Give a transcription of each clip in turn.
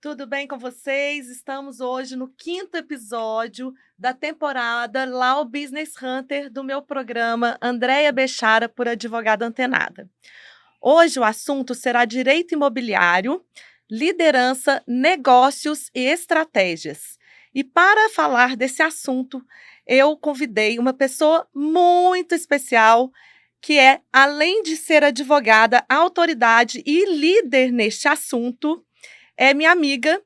Tudo bem com vocês? Estamos hoje no 5º episódio da temporada Law Business Hunter do meu programa Andréia Bechara por Advogada Antenada. Hoje o assunto será direito imobiliário, liderança, negócios e estratégias. E para falar desse assunto, eu convidei uma pessoa muito especial, que é, além de ser advogada, autoridade e líder neste assunto, é minha amiga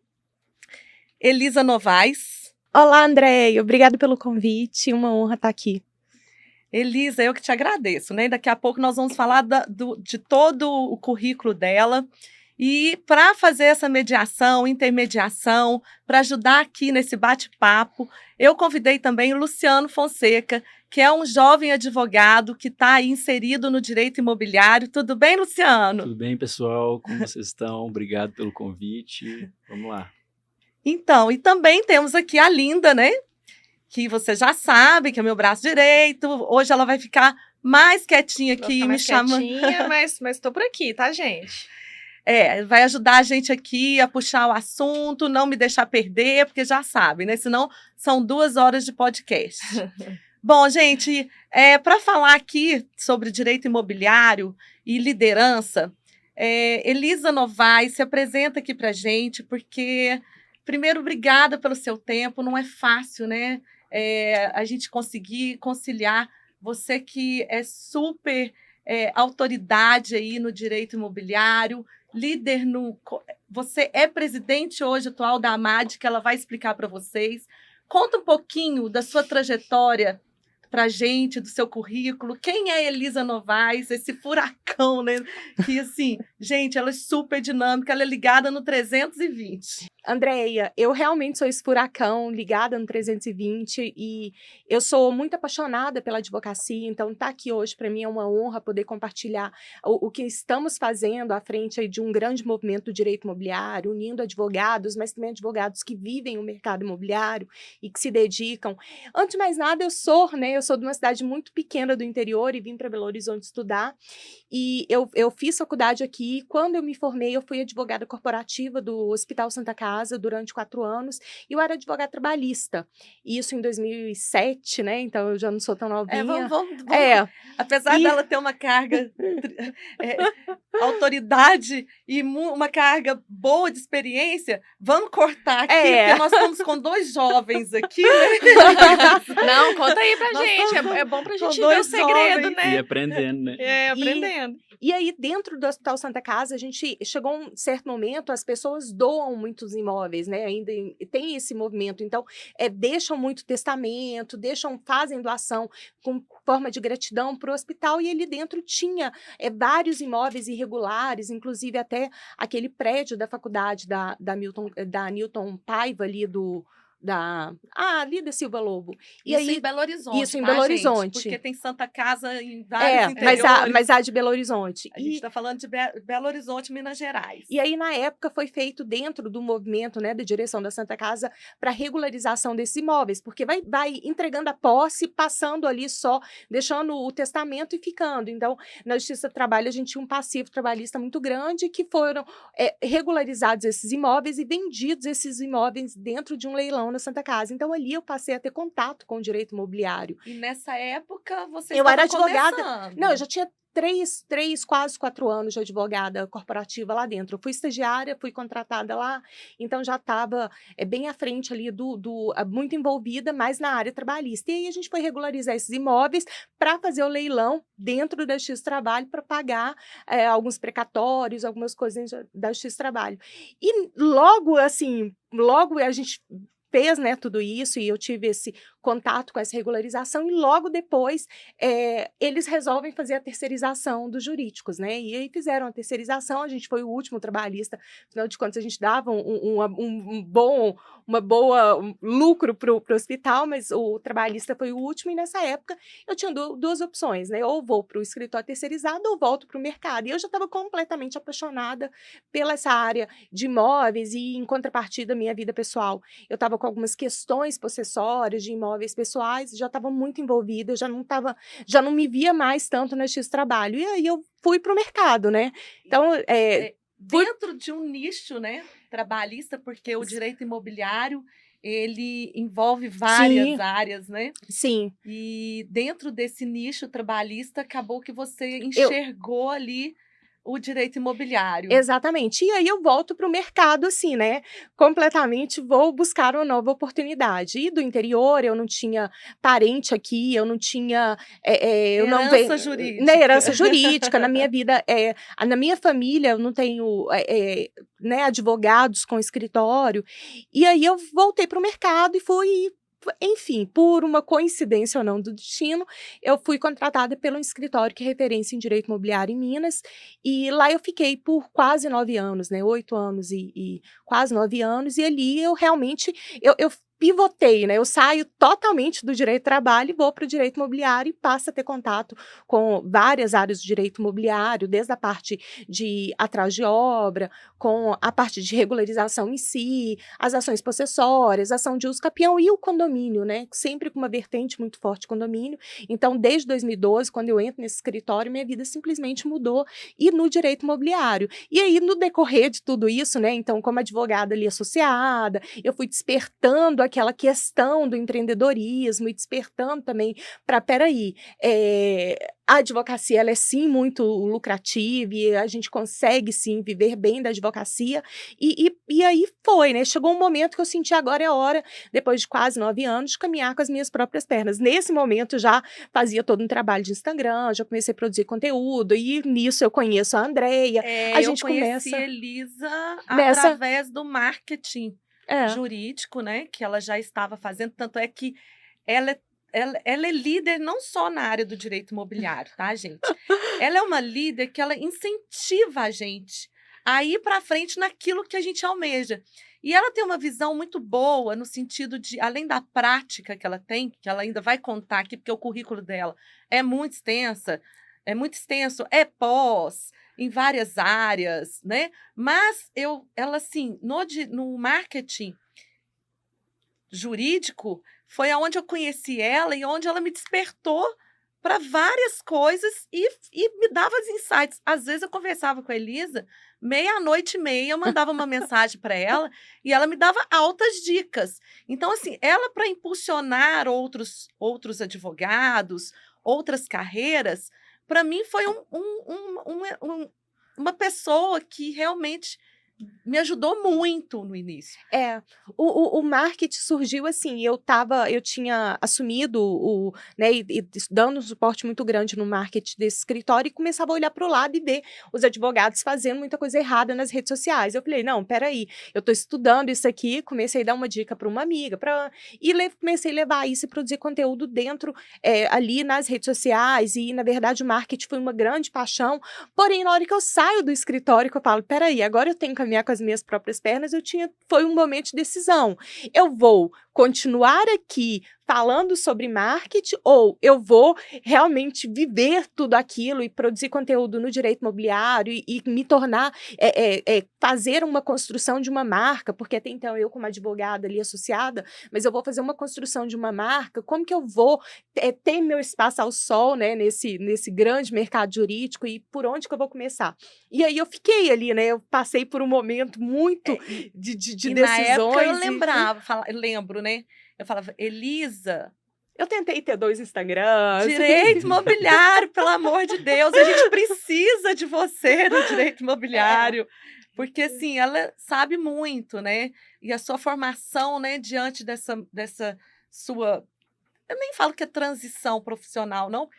Elisa Novaes. Olá, Andréia. Obrigada pelo convite. Uma honra estar aqui. Elisa, eu que te agradeço, né? Daqui a pouco nós vamos falar de todo o currículo dela. E para fazer essa mediação, intermediação, para ajudar aqui nesse bate-papo, eu convidei também o Luciano Fonseca, que é um jovem advogado que está aí inserido no direito imobiliário. Tudo bem, Luciano? Tudo bem, pessoal? Como vocês estão? Obrigado pelo convite. Vamos lá. Então, e também temos aqui a Linda, né? Que você já sabe, que é meu braço direito. Hoje ela vai ficar mais quietinha aqui, me chamando. Mas estou por aqui, tá, gente? Vai ajudar a gente aqui a puxar o assunto, não me deixar perder, porque já sabe, né? Senão são 2 horas de podcast. Bom, gente, para falar aqui sobre direito imobiliário e liderança, Elisa Novaes se apresenta aqui para a gente, porque, primeiro, obrigada pelo seu tempo, não é fácil, né? A gente conseguir conciliar você que é super autoridade aí no direito imobiliário, líder Você é presidente hoje atual da AMAD, que ela vai explicar para vocês. Conta um pouquinho da sua trajetória para a gente, do seu currículo. Quem é Elisa Novaes, esse furacão, né? Que, assim, gente, ela é super dinâmica, ela é ligada no 320. Andréia, eu realmente sou esse furacão ligada no 320 e eu sou muito apaixonada pela advocacia, então estar aqui hoje para mim é uma honra poder compartilhar o que estamos fazendo à frente aí de um grande movimento do direito imobiliário, unindo advogados, mas também advogados que vivem o mercado imobiliário e que se dedicam. Antes de mais nada, eu sou de uma cidade muito pequena do interior e vim para Belo Horizonte estudar. E eu fiz faculdade aqui. Quando eu me formei, eu fui advogada corporativa do Hospital Santa Casa durante 4 anos. E eu era advogada trabalhista. Isso em 2007, né? Então, eu já não sou tão novinha. Vamos. Apesar dela ter uma carga, autoridade e uma carga boa de experiência, vamos cortar aqui, porque nós estamos com 2 jovens aqui, né? Não, conta aí pra gente. É bom pra gente ver o segredo, jovens, né? E aprendendo, né? Aprendendo. E aí, dentro do Hospital Santa Casa, a gente chegou a um certo momento, as pessoas doam muitos imóveis, né? Ainda tem esse movimento. Então, deixam muito testamento, fazem doação com forma de gratidão para o hospital. E ali dentro tinha vários imóveis irregulares, inclusive até aquele prédio da faculdade da Newton Paiva ali ali da Silva Lobo. E isso em Belo Horizonte. Isso em Belo Horizonte. Porque tem Santa Casa em vários interiores. Mas a de Belo Horizonte. A gente está falando de Belo Horizonte, Minas Gerais. E aí, na época, foi feito dentro do movimento, né, da direção da Santa Casa para regularização desses imóveis, porque vai entregando a posse, passando ali só, deixando o testamento e ficando. Então, na Justiça do Trabalho, a gente tinha um passivo trabalhista muito grande que foram regularizados esses imóveis e vendidos esses imóveis dentro de um leilão na Santa Casa. Então, ali eu passei a ter contato com o direito imobiliário. E nessa época, você eu era advogada. Começando. Não, eu já tinha quase 4 anos de advogada corporativa lá dentro. Eu fui estagiária, fui contratada lá, então já estava bem à frente ali muito envolvida, mas na área trabalhista. E aí a gente foi regularizar esses imóveis para fazer o leilão dentro da Justiça do Trabalho para pagar alguns precatórios, algumas coisas da Justiça do Trabalho. E logo a gente fez, né, tudo isso e eu tive esse contato com essa regularização e logo depois eles resolvem fazer a terceirização dos jurídicos, né, e aí fizeram a terceirização, a gente foi o último trabalhista, afinal de contas a gente dava um boa lucro para o hospital, mas o trabalhista foi o último e nessa época eu tinha 2 opções, né, ou vou para o escritório terceirizado ou volto para o mercado, e eu já estava completamente apaixonada pela essa área de imóveis e em contrapartida minha vida pessoal, eu estava com algumas questões possessórias de imóveis pessoais, já estava muito envolvida, já não me via mais tanto na Justiça do Trabalho. E aí eu fui para o mercado, né? Então, dentro de um nicho, né, trabalhista, porque o direito imobiliário, ele envolve várias Sim. áreas, né? Sim. E dentro desse nicho trabalhista, acabou que você enxergou ali o direito imobiliário. Exatamente. E aí eu volto para o mercado, assim, né? Completamente vou buscar uma nova oportunidade. E do interior, eu não tinha parente aqui, eu não tinha. Eu não venho. Herança jurídica. Né, herança jurídica. Na minha vida, na minha família, eu não tenho né, advogados com escritório. E aí eu voltei para o mercado e fui. Enfim, por uma coincidência ou não do destino, eu fui contratada pelo escritório que é referência em direito imobiliário em Minas, e lá eu fiquei por quase 9 anos, né? 8 anos e quase 9 anos, e ali eu realmente, eu pivotei, né? Eu saio totalmente do direito do trabalho e vou para o direito imobiliário e passo a ter contato com várias áreas do direito imobiliário, desde a parte de atraso de obra, com a parte de regularização em si, as ações possessórias, ação de uso capião e o condomínio, né? Sempre com uma vertente muito forte de condomínio. Então, desde 2012, quando eu entro nesse escritório, minha vida simplesmente mudou, e no direito imobiliário. E aí, no decorrer de tudo isso, né? Então, como advogada ali associada, eu fui despertando aquela questão do empreendedorismo e despertando também para, peraí, a advocacia, ela é sim muito lucrativa e a gente consegue sim viver bem da advocacia, e aí foi, né? Chegou um momento que eu senti agora é a hora, depois de quase 9 anos, de caminhar com as minhas próprias pernas. Nesse momento, eu já fazia todo um trabalho de Instagram, já comecei a produzir conteúdo, e nisso eu conheço a Andreia. A gente eu conheci começa a Elisa nessa... através do marketing jurídico, né, que ela já estava fazendo, tanto é que ela é líder não só na área do direito imobiliário, tá, gente? Ela é uma líder que ela incentiva a gente a ir para frente naquilo que a gente almeja. E ela tem uma visão muito boa no sentido de, além da prática que ela tem, que ela ainda vai contar aqui, porque o currículo dela é muito extenso, é pós em várias áreas, né? Mas ela assim, no marketing jurídico, foi aonde eu conheci ela e onde ela me despertou para várias coisas e me dava os insights. Às vezes eu conversava com a Elisa, 00:30, eu mandava uma mensagem para ela e ela me dava altas dicas. Então, assim, ela, para impulsionar outros advogados, outras carreiras, para mim foi uma pessoa que realmente me ajudou muito no início. O marketing surgiu assim, eu tinha assumido né, e dando um suporte muito grande no marketing desse escritório, e começava a olhar para o lado e ver os advogados fazendo muita coisa errada nas redes sociais. Eu falei, não, peraí, eu estou estudando isso aqui, comecei a dar uma dica para uma amiga, e comecei a levar isso e produzir conteúdo dentro, ali nas redes sociais, e na verdade o marketing foi uma grande paixão. Porém, na hora que eu saio do escritório, que eu falo, peraí, agora eu tenho que caminhar com as minhas próprias pernas, foi um momento de decisão. Eu vou continuar aqui falando sobre marketing, ou eu vou realmente viver tudo aquilo e produzir conteúdo no direito imobiliário e me tornar, fazer uma construção de uma marca, porque até então eu como advogada ali associada, mas eu vou fazer uma construção de uma marca, como que eu vou ter meu espaço ao sol, né, nesse grande mercado jurídico, e por onde que eu vou começar? E aí eu fiquei ali, né, eu passei por um momento muito de decisões. Na época eu lembro, né? Eu falava, Elisa, eu tentei ter 2 Instagrams. Direito imobiliário, pelo amor de Deus, a gente precisa de você no direito imobiliário. Porque, assim, ela sabe muito, né? E a sua formação, né, diante dessa sua... Eu nem falo que é transição profissional, não.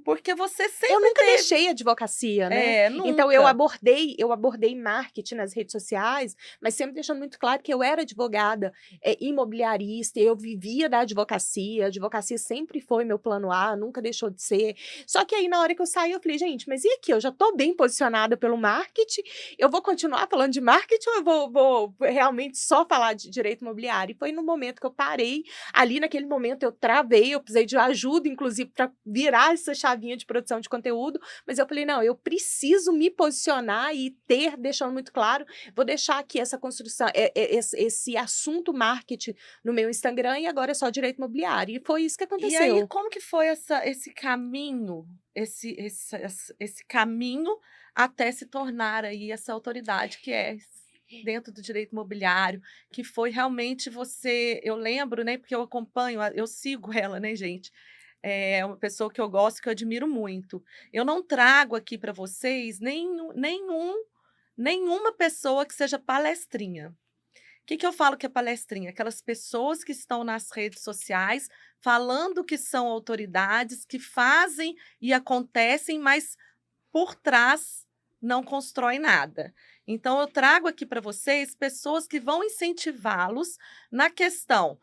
Porque você sempre Eu nunca deixei a advocacia, né? Nunca. Então, eu abordei marketing nas redes sociais, mas sempre deixando muito claro que eu era advogada imobiliarista, eu vivia da advocacia, a advocacia sempre foi meu plano A, nunca deixou de ser. Só que aí, na hora que eu saí, eu falei, gente, mas e aqui? Eu já estou bem posicionada pelo marketing, eu vou continuar falando de marketing ou eu vou realmente só falar de direito imobiliário? E foi no momento que eu parei, ali naquele momento eu precisei de ajuda, inclusive, para virar essa chavinha de produção de conteúdo, mas eu falei, não, eu preciso me posicionar e deixando muito claro, vou deixar aqui essa construção, esse assunto marketing no meu Instagram, e agora é só direito imobiliário, e foi isso que aconteceu. E aí, como que foi esse caminho, esse caminho até se tornar aí essa autoridade que é dentro do direito imobiliário, que foi realmente você, eu lembro, né, porque eu acompanho, eu sigo ela, né, gente? É uma pessoa que eu gosto, que eu admiro muito. Eu não trago aqui para vocês nenhuma pessoa que seja palestrinha. O que eu falo que é palestrinha? Aquelas pessoas que estão nas redes sociais falando que são autoridades, que fazem e acontecem, mas por trás não constrói nada. Então, eu trago aqui para vocês pessoas que vão incentivá-los na questão.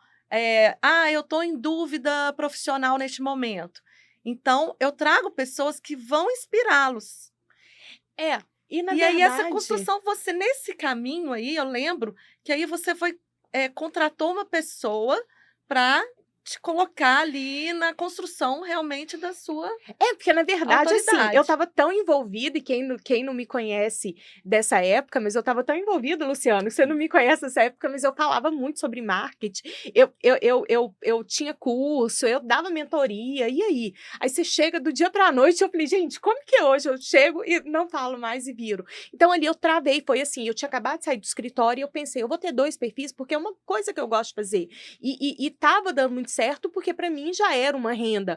Eu estou em dúvida profissional neste momento. Então, eu trago pessoas que vão inspirá-los. E na E verdade... aí, essa construção, você, nesse caminho aí, eu lembro que aí você contratou uma pessoa para te colocar ali na construção realmente da sua porque na verdade, assim, autoridade. eu estava tão envolvida, e quem não me conhece dessa época, mas eu estava tão envolvida, Luciano, você não me conhece dessa época, mas eu falava muito sobre marketing, eu tinha curso, eu dava mentoria, e aí? Aí você chega do dia para a noite, eu falei, gente, como que hoje eu chego e não falo mais e viro? Então ali eu travei, foi assim, eu tinha acabado de sair do escritório e eu pensei, eu vou ter 2 perfis, porque é uma coisa que eu gosto de fazer, e tava dando muito certo, porque para mim já era uma renda.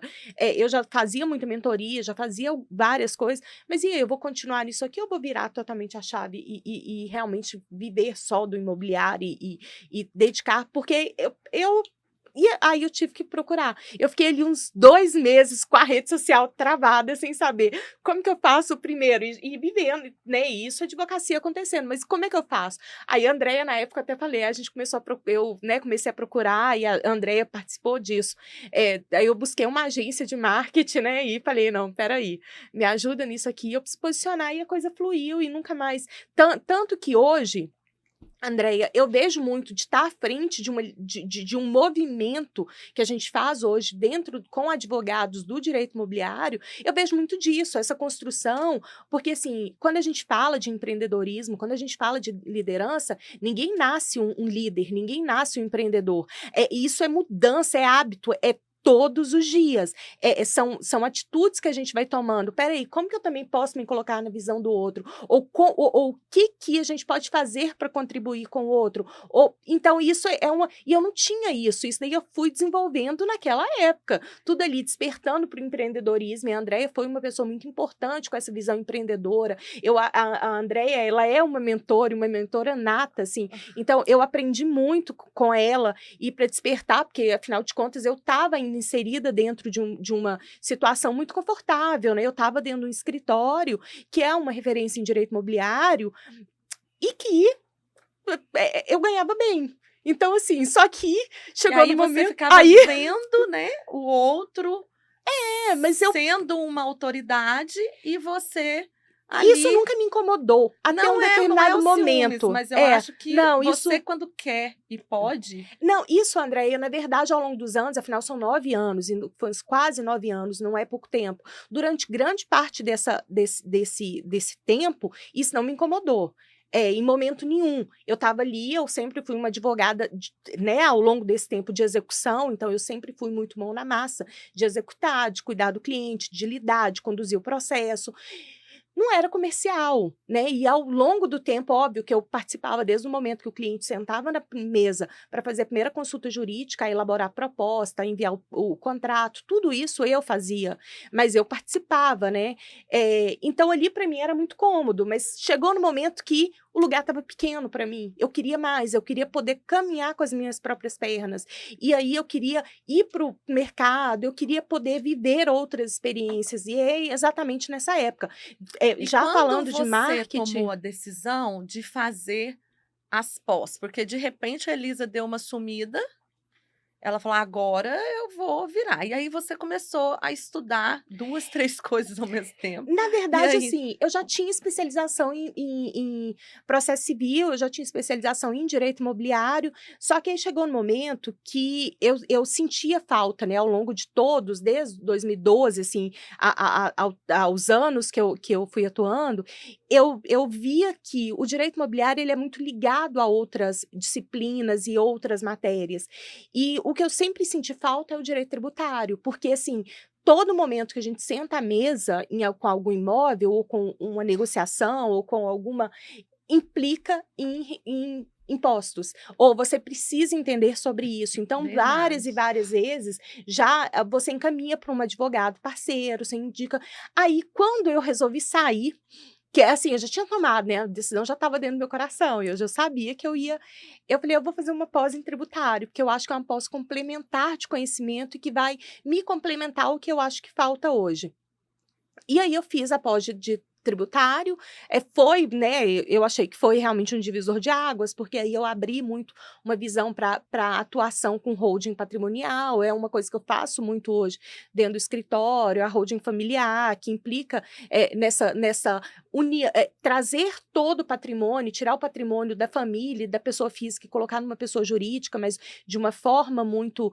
Eu já fazia muita mentoria, já fazia várias coisas, mas e aí, eu vou continuar nisso aqui, eu vou virar totalmente a chave e realmente viver só do imobiliário e dedicar, porque e aí eu tive que procurar. Eu fiquei ali uns 2 meses com a rede social travada, sem saber como que eu faço primeiro, e vivendo, né, isso, a advocacia acontecendo, mas como é que eu faço? Aí a Andréia, na época, até falei, a gente começou comecei a procurar, e a Andréia participou disso. Aí eu busquei uma agência de marketing, né, e falei, não, peraí, me ajuda nisso aqui, eu preciso posicionar, e a coisa fluiu, e nunca mais. Tanto que hoje, Andréia, eu vejo muito de estar à frente de um movimento que a gente faz hoje com advogados do direito imobiliário, eu vejo muito disso, essa construção, porque assim, quando a gente fala de empreendedorismo, quando a gente fala de liderança, ninguém nasce um líder, ninguém nasce um empreendedor. Isso é mudança, é hábito, é todos os dias. São atitudes que a gente vai tomando. Peraí, como que eu também posso me colocar na visão do outro? Ou o que a gente pode fazer para contribuir com o outro? Então, isso E eu não tinha isso. Isso daí eu fui desenvolvendo naquela época. Tudo ali despertando para o empreendedorismo. E a Andréia foi uma pessoa muito importante com essa visão empreendedora. A Andréia, ela é uma mentora nata, assim. Então, eu aprendi muito com ela e para despertar, porque, afinal de contas, eu estava inserida dentro de uma situação muito confortável, né? Eu estava dentro de um escritório, que é uma referência em direito imobiliário, e que eu ganhava bem. Então, assim, só que chegou no momento... você ficava vendo, né, o outro mas sendo uma autoridade e você... Ali... Isso nunca me incomodou, até um determinado momento. Ciúmes, mas eu acho que você, quando quer e pode... Não, isso, Andréia, na verdade, ao longo dos anos, afinal, são 9 anos, foi quase 9 anos, não é pouco tempo. Durante grande parte desse tempo, isso não me incomodou. Em momento nenhum. Eu estava ali, eu sempre fui uma advogada, né, ao longo desse tempo de execução, então eu sempre fui muito mão na massa, de executar, de cuidar do cliente, de lidar, de conduzir o processo. Não era comercial, né? E ao longo do tempo, óbvio que eu participava desde o momento que o cliente sentava na mesa para fazer a primeira consulta jurídica, elaborar a proposta, enviar o contrato, tudo isso eu fazia, mas eu participava, né? Então ali para mim era muito cômodo, mas chegou no momento que o lugar estava pequeno para mim, eu queria mais, eu queria poder caminhar com as minhas próprias pernas, e aí eu queria ir para o mercado, eu queria poder viver outras experiências, e é exatamente nessa época. Já falando de marketing... Quando você tomou a decisão de fazer as pós? Porque, de repente, a Elisa deu uma sumida, ela falou, agora eu vou virar. E aí você começou a estudar 2, 3 coisas ao mesmo tempo. Na verdade, assim, eu já tinha especialização em processo civil, eu já tinha especialização em direito imobiliário, só que aí chegou no momento que eu sentia falta, né, ao longo de todos, desde 2012, assim, aos anos que eu fui atuando, eu via que o direito imobiliário ele é muito ligado a outras disciplinas e outras matérias. E o que eu sempre senti falta é o direito tributário, porque, assim, todo momento que a gente senta à mesa com algum imóvel, ou com uma negociação, ou com alguma... implica em impostos, ou você precisa entender sobre isso. Então, várias e Verdade. várias vezes, já você encaminha para um advogado parceiro, você indica. Aí, quando eu resolvi sair, que é assim, eu já tinha tomado, né, a decisão já estava dentro do meu coração, e eu já sabia que eu falei, eu vou fazer uma pós em tributário, porque eu acho que é uma pós complementar de conhecimento e que vai me complementar o que eu acho que falta hoje. E aí eu fiz a pós de tributário, foi, né, eu achei que foi realmente um divisor de águas, porque aí eu abri muito uma visão para atuação com holding patrimonial, é uma coisa que eu faço muito hoje dentro do escritório, a holding familiar, que implica trazer todo o patrimônio, tirar o patrimônio da família, da pessoa física e colocar numa pessoa jurídica, mas de uma forma muito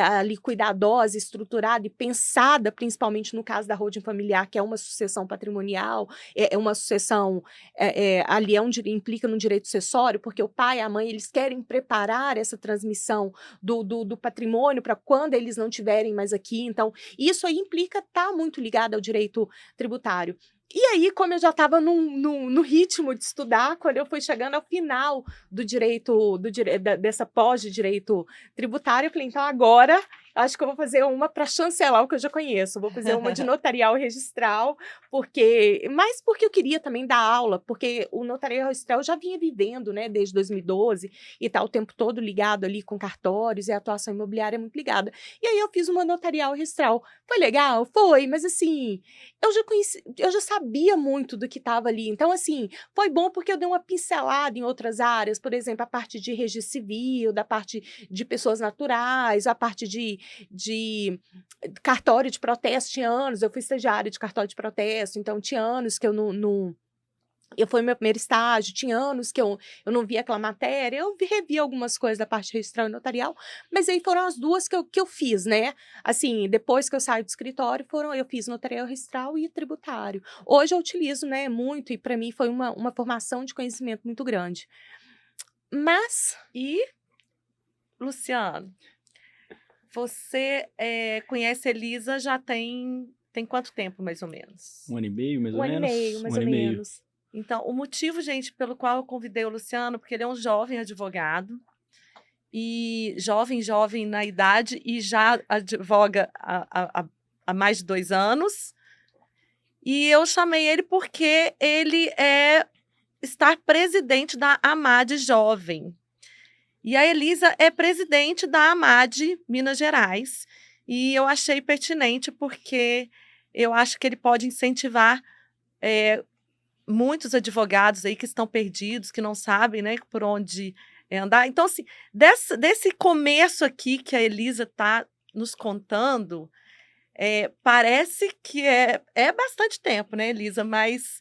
ali cuidadosa, estruturada e pensada, principalmente no caso da holding familiar, que é uma sucessão patrimonial, é uma sucessão, ali implica no direito sucessório, porque o pai e a mãe, eles querem preparar essa transmissão do patrimônio para quando eles não estiverem mais aqui. Então, isso aí implica estar muito ligado ao direito tributário. E aí, como eu já estava no ritmo de estudar, quando eu fui chegando ao final dessa pós de direito tributário, eu falei, então agora acho que eu vou fazer uma para chancelar o que eu já conheço. Vou fazer uma de notarial registral, porque eu queria também dar aula, porque o notarial registral eu já vinha vivendo, né, desde 2012, e tá o tempo todo ligado ali com cartórios, e a atuação imobiliária é muito ligada. E aí eu fiz uma notarial registral. Foi legal? Foi, mas assim, eu já sabia muito do que estava ali. Então, assim, foi bom porque eu dei uma pincelada em outras áreas, por exemplo, a parte de registro civil, da parte de pessoas naturais, a parte de cartório de protesto. Tinha anos, eu fui estagiária de cartório de protesto, então tinha anos que eu foi meu primeiro estágio, tinha anos que eu não via aquela matéria, eu revi algumas coisas da parte registral e notarial, mas aí foram as duas que eu fiz, né? Assim, depois que eu saí do escritório, eu fiz notarial registral e tributário. Hoje eu utilizo, né, muito, e para mim foi uma formação de conhecimento muito grande. Mas... E, Luciano, você conhece a Elisa já tem quanto tempo, mais ou menos? 1 ano e meio, mais ou 1 ano e menos? meio, mais 1 ano ou e meio. menos. Então, o motivo, gente, pelo qual eu convidei o Luciano, porque ele é um jovem advogado, e jovem na idade, e já advoga há mais de 2 anos. E eu chamei ele porque ele está presidente da AMAD Jovem. E a Elisa é presidente da AMAD Minas Gerais. E eu achei pertinente porque eu acho que ele pode incentivar muitos advogados aí que estão perdidos, que não sabem, né, por onde andar. Então, assim, desse começo aqui que a Elisa está nos contando, parece que é bastante tempo, né, Elisa? Mas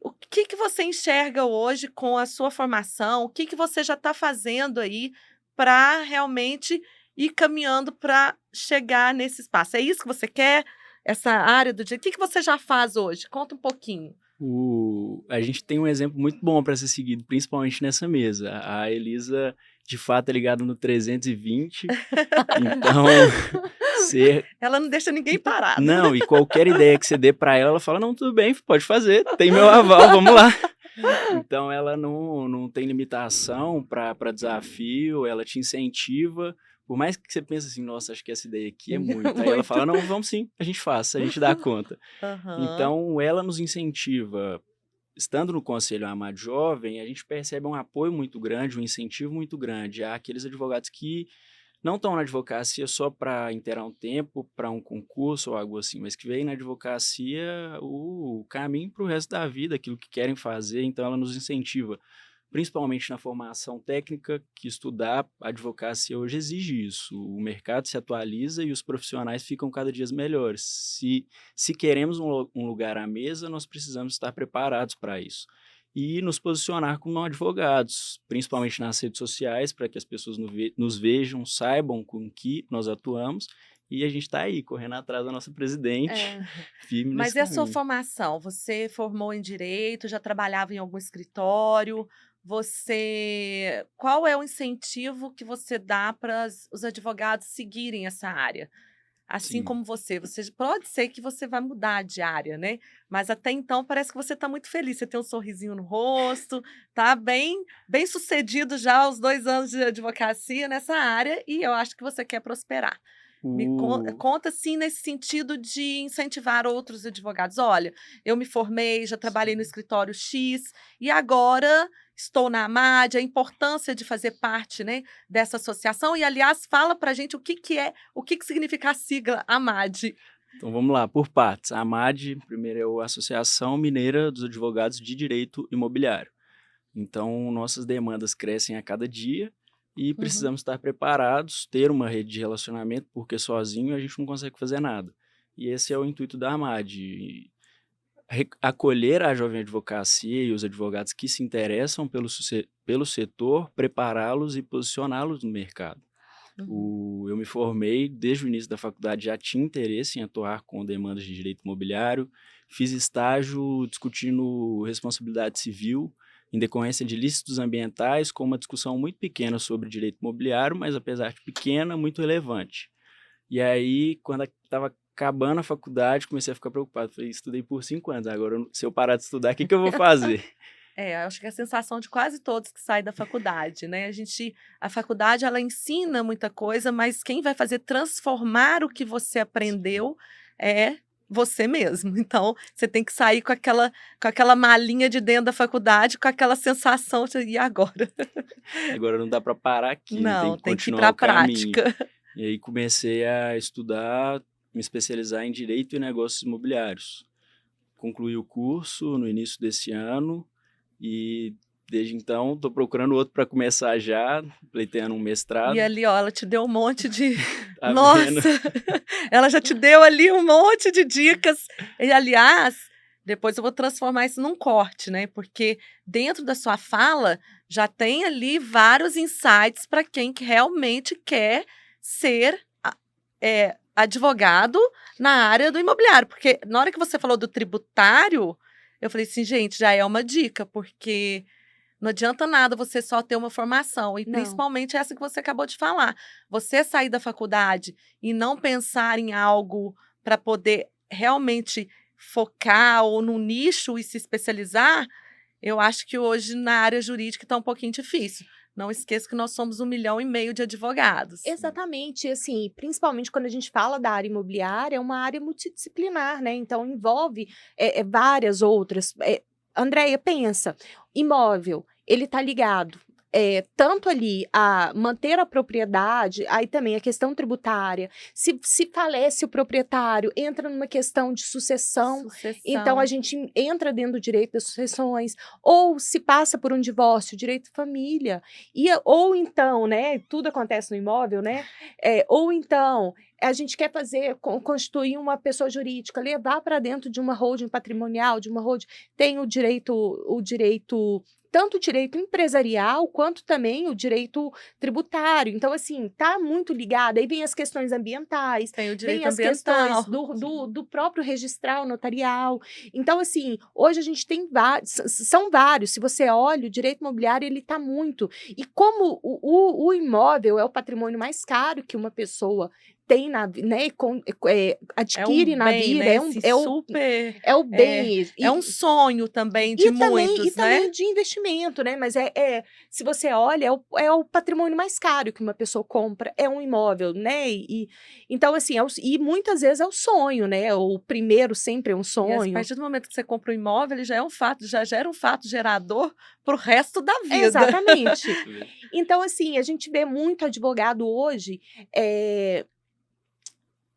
o que você enxerga hoje com a sua formação? O que você já está fazendo aí para realmente ir caminhando para chegar nesse espaço? É isso que você quer? Essa área do direito? O que você já faz hoje? Conta um pouquinho. A gente tem um exemplo muito bom para ser seguido, principalmente nessa mesa. A Elisa, de fato, é ligada no 320, então Ela não deixa ninguém parado. Não, e qualquer ideia que você dê para ela, ela fala, não, tudo bem, pode fazer, tem meu aval, vamos lá. Então ela não tem limitação para desafio, ela te incentiva. Por mais que você pense assim, nossa, acho que essa ideia aqui é muito. Aí ela fala, não, vamos sim, a gente faz, a gente dá conta. Então, ela nos incentiva. Estando no Conselho AMAD Jovem, a gente percebe um apoio muito grande, um incentivo muito grande àqueles advogados que não estão na advocacia só para inteirar um tempo, para um concurso ou algo assim, mas que veem na advocacia o caminho para o resto da vida, aquilo que querem fazer. Então, ela nos incentiva, principalmente na formação técnica, que estudar a advocacia hoje exige isso. O mercado se atualiza e os profissionais ficam cada dia melhores. Se queremos um lugar à mesa, nós precisamos estar preparados para isso. E nos posicionar como advogados, principalmente nas redes sociais, para que as pessoas nos vejam, saibam com que nós atuamos. E a gente está aí, correndo atrás da nossa presidente, firme Mas nesse e a sua caminho. formação? Você formou em Direito, já trabalhava em algum escritório? Qual é o incentivo que você dá para os advogados seguirem essa área? assim Sim. como você pode ser que você vai mudar de área, né? Mas até então parece que você está muito feliz, você tem um sorrisinho no rosto, tá bem sucedido já aos 2 anos de advocacia nessa área e eu acho que você quer prosperar. O... Conta, sim, nesse sentido de incentivar outros advogados. Olha, eu me formei, já trabalhei no escritório X e agora estou na AMAD, a importância de fazer parte, né, dessa associação. E, aliás, fala para a gente o que significa a sigla AMAD. Então vamos lá, por partes. A AMAD, primeiro, é a Associação Mineira dos Advogados de Direito Imobiliário. Então, nossas demandas crescem a cada dia e precisamos estar preparados, ter uma rede de relacionamento, porque sozinho a gente não consegue fazer nada. E esse é o intuito da AMAD, acolher a jovem advocacia e os advogados que se interessam pelo setor, prepará-los e posicioná-los no mercado. Eu me formei, desde o início da faculdade já tinha interesse em atuar com demandas de direito imobiliário, fiz estágio discutindo responsabilidade civil, em decorrência de ilícitos ambientais, com uma discussão muito pequena sobre direito imobiliário, mas apesar de pequena, muito relevante. E aí, quando estava acabando a faculdade, comecei a ficar preocupado. Falei, estudei por 5 anos, agora se eu parar de estudar, o que eu vou fazer? Acho que é a sensação de quase todos que saem da faculdade, né? A faculdade, ela ensina muita coisa, mas quem vai fazer transformar o que você aprendeu é você mesmo. Então, você tem que sair com aquela malinha de dentro da faculdade, com aquela sensação de, e agora? Agora não dá para parar aqui, tem Não, que tem que ir continuar para a o caminho. prática. E aí comecei a estudar, me especializar em Direito e Negócios Imobiliários. Concluí o curso no início desse ano e desde então estou procurando outro para começar já, pleiteando um mestrado. E ali, ó, ela te deu um monte de... Tá Nossa! vendo? Ela já te deu ali um monte de dicas. E, aliás, depois eu vou transformar isso num corte, né? Porque dentro da sua fala já tem ali vários insights para quem que realmente quer ser advogado na área do imobiliário. Porque na hora que você falou do tributário, eu falei assim, gente, já é uma dica, porque não adianta nada você só ter uma formação, e Não. principalmente essa que você acabou de falar. Você sair da faculdade e não pensar em algo para poder realmente focar ou no nicho e se especializar, eu acho que hoje na área jurídica está um pouquinho difícil. Não esqueça que nós somos 1,5 milhão de advogados. Exatamente, assim, principalmente quando a gente fala da área imobiliária, é uma área multidisciplinar, né? Então envolve várias outras. Andréia, pensa, imóvel, ele está ligado tanto ali a manter a propriedade, aí também a questão tributária, se falece o proprietário, entra numa questão de sucessão, então a gente entra dentro do direito das sucessões, ou se passa por um divórcio, direito de família, ou então, né, tudo acontece no imóvel, né, ou então a gente quer constituir uma pessoa jurídica, levar para dentro de uma holding patrimonial, de uma holding, tem o direito tanto o direito empresarial, quanto também o direito tributário. Então, assim, tá muito ligado. Aí vem as questões ambientais, tem o direito vem as ambiental. questões do próprio registral notarial. Então, assim, hoje a gente tem vários, são vários. Se você olha, o direito imobiliário, ele tá muito. E como o imóvel é o patrimônio mais caro que uma pessoa tem adquire na vida, né? é o bem. É um sonho também de muitos, né? Também de investimento, né? Mas se você olha, é o patrimônio mais caro que uma pessoa compra, é um imóvel, né? Então, assim, e muitas vezes é o sonho, né? O primeiro sempre é um sonho. E a partir do momento que você compra um imóvel, ele já é um fato, já gera um fato gerador para o resto da vida. Exatamente. Então, assim, a gente vê muito advogado hoje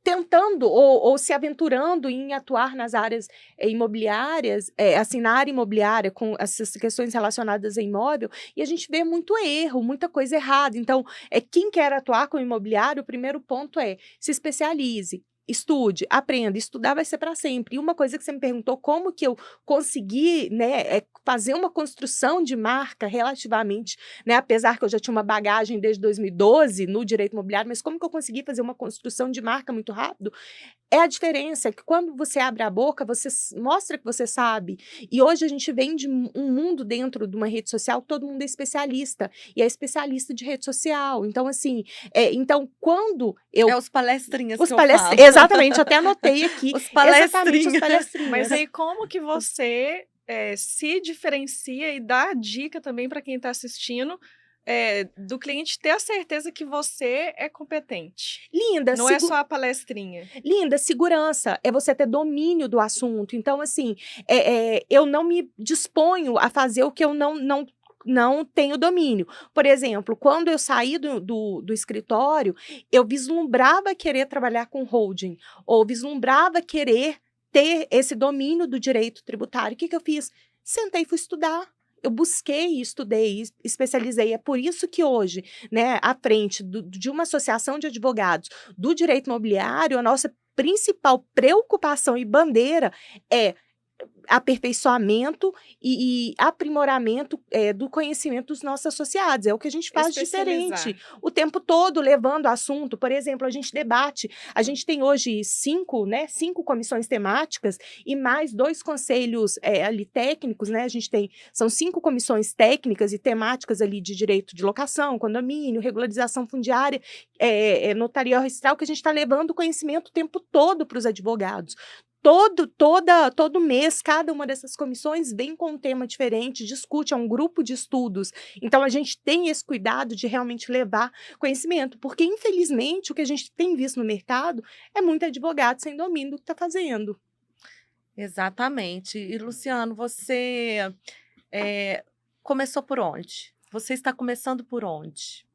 tentando ou se aventurando em atuar nas áreas imobiliárias, assim, na área imobiliária, com essas questões relacionadas a imóvel, e a gente vê muito erro, muita coisa errada. Então, quem quer atuar com imobiliário, o primeiro ponto se especialize. estude, aprenda, estudar vai ser para sempre. E uma coisa que você me perguntou, como que eu consegui, né, fazer uma construção de marca relativamente, né, apesar que eu já tinha uma bagagem desde 2012 no direito imobiliário, mas como que eu consegui fazer uma construção de marca muito rápido? É a diferença que quando você abre a boca, você mostra que você sabe. E hoje a gente vem de um mundo dentro de uma rede social, todo mundo é especialista. E é especialista de rede social. Então, assim, então quando eu... É os palestrinhas Os que eu palestrinhas, falo. exatamente, até anotei aqui. Os palestrinhas. Exatamente, os palestrinhas. Mas aí como que você se diferencia e dá a dica também para quem está assistindo do cliente ter a certeza que você é competente? Linda, não é só a palestrinha. Linda, segurança é você ter domínio do assunto. Então, assim, eu não me disponho a fazer o que eu não tenho domínio. Por exemplo, quando eu saí do escritório, eu vislumbrava querer trabalhar com holding, ou vislumbrava querer ter esse domínio do direito tributário. O que eu fiz? Sentei e fui estudar. Eu busquei, estudei, especializei. É por isso que hoje, né, à frente de uma associação de advogados do direito imobiliário, a nossa principal preocupação e bandeira é aperfeiçoamento e aprimoramento do conhecimento dos nossos associados. É o que a gente faz diferente. O tempo todo levando assunto. Por exemplo, a gente debate. A gente tem hoje 5 comissões temáticas e mais 2 conselhos ali técnicos, né? A gente são 5 comissões técnicas e temáticas ali de direito de locação, condomínio, regularização fundiária, notarial registral, que a gente está levando conhecimento o tempo todo para os advogados. Todo mês, cada uma dessas comissões vem com um tema diferente, discute, é um grupo de estudos. Então, a gente tem esse cuidado de realmente levar conhecimento, porque, infelizmente, o que a gente tem visto no mercado é muito advogado sem domínio do que está fazendo. Exatamente. E, Luciano, você começou por onde? Você está começando por onde?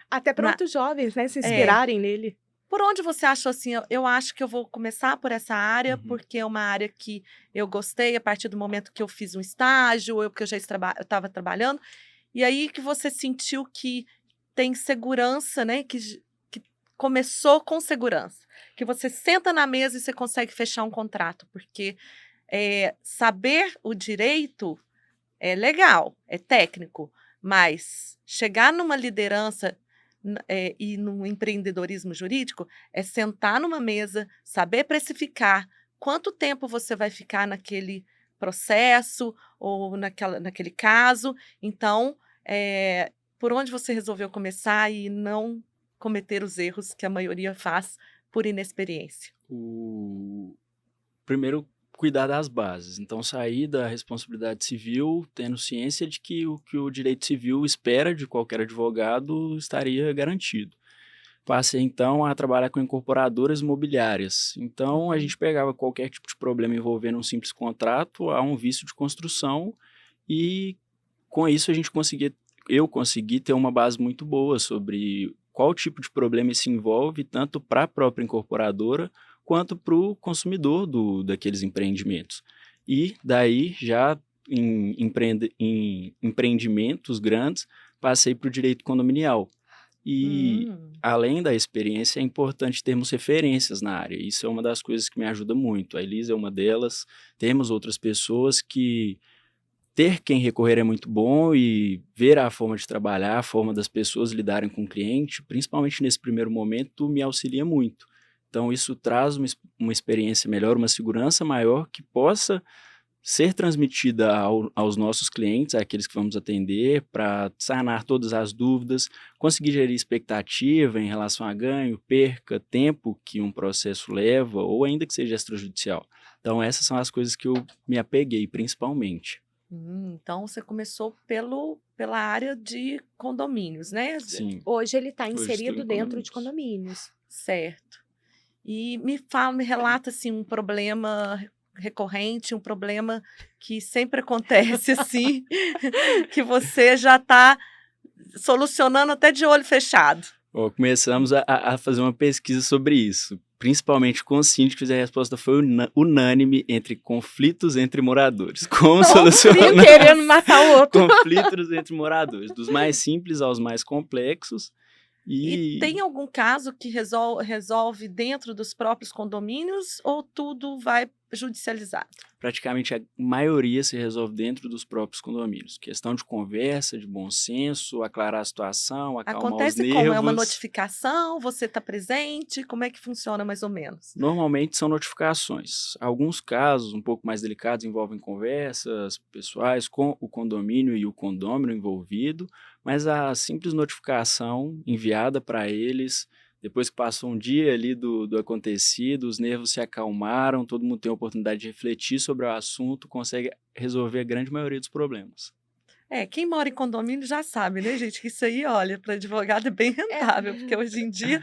Até para outros jovens, né, se inspirarem nele. Por onde você achou assim, eu acho que eu vou começar por essa área, porque é uma área que eu gostei a partir do momento que eu fiz um estágio, ou que eu já estava trabalhando, e aí que você sentiu que tem segurança, né? Que começou com segurança, que você senta na mesa e você consegue fechar um contrato, porque saber o direito é legal, é técnico, mas chegar numa liderança e no empreendedorismo jurídico, é sentar numa mesa, saber precificar quanto tempo você vai ficar naquele processo ou naquele caso. Então, por onde você resolveu começar e não cometer os erros que a maioria faz por inexperiência? Primeiro, cuidar das bases. Então, sair da responsabilidade civil, tendo ciência de que o que o direito civil espera de qualquer advogado estaria garantido. Passei, então, a trabalhar com incorporadoras imobiliárias. Então, a gente pegava qualquer tipo de problema envolvendo um simples contrato a um vício de construção e, com isso, eu consegui ter uma base muito boa sobre qual tipo de problema isso envolve, tanto para a própria incorporadora, quanto para o consumidor daqueles empreendimentos. E daí, já em empreendimentos grandes, passei para o direito condominial. E, além da experiência, é importante termos referências na área. Isso é uma das coisas que me ajuda muito. A Elisa é uma delas. Temos outras pessoas que ter quem recorrer é muito bom e ver a forma de trabalhar, a forma das pessoas lidarem com o cliente, principalmente nesse primeiro momento, me auxilia muito. Então, isso traz uma experiência melhor, uma segurança maior que possa ser transmitida aos nossos clientes, àqueles que vamos atender, para sanar todas as dúvidas, conseguir gerir expectativa em relação a ganho, perca, tempo que um processo leva, ou ainda que seja extrajudicial. Então, essas são as coisas que eu me apeguei, principalmente. Então, você começou pela área de condomínios, né? Sim. Hoje ele está inserido dentro de condomínios. Certo. E me relata assim, um problema recorrente, um problema que sempre acontece assim, que você já está solucionando até de olho fechado. Começamos a fazer uma pesquisa sobre isso, principalmente com os síndicos, e a resposta foi unânime entre conflitos entre moradores. Como solucionar Um querendo matar o outro. conflitos entre moradores, dos mais simples aos mais complexos. E tem algum caso que resolve dentro dos próprios condomínios ou tudo vai judicializado? Praticamente a maioria se resolve dentro dos próprios condomínios. Questão de conversa, de bom senso, aclarar a situação, acalmar os Acontece nervos. como? É uma notificação? Você está presente? Como é que funciona mais ou menos? Normalmente são notificações. Alguns casos um pouco mais delicados envolvem conversas pessoais com o condomínio e o condômino envolvido, mas a simples notificação enviada para eles, depois que passou um dia ali do acontecido, os nervos se acalmaram, todo mundo tem a oportunidade de refletir sobre o assunto, consegue resolver a grande maioria dos problemas. Quem mora em condomínio já sabe, né, gente? Que isso aí, olha, para advogado é bem rentável, porque hoje em dia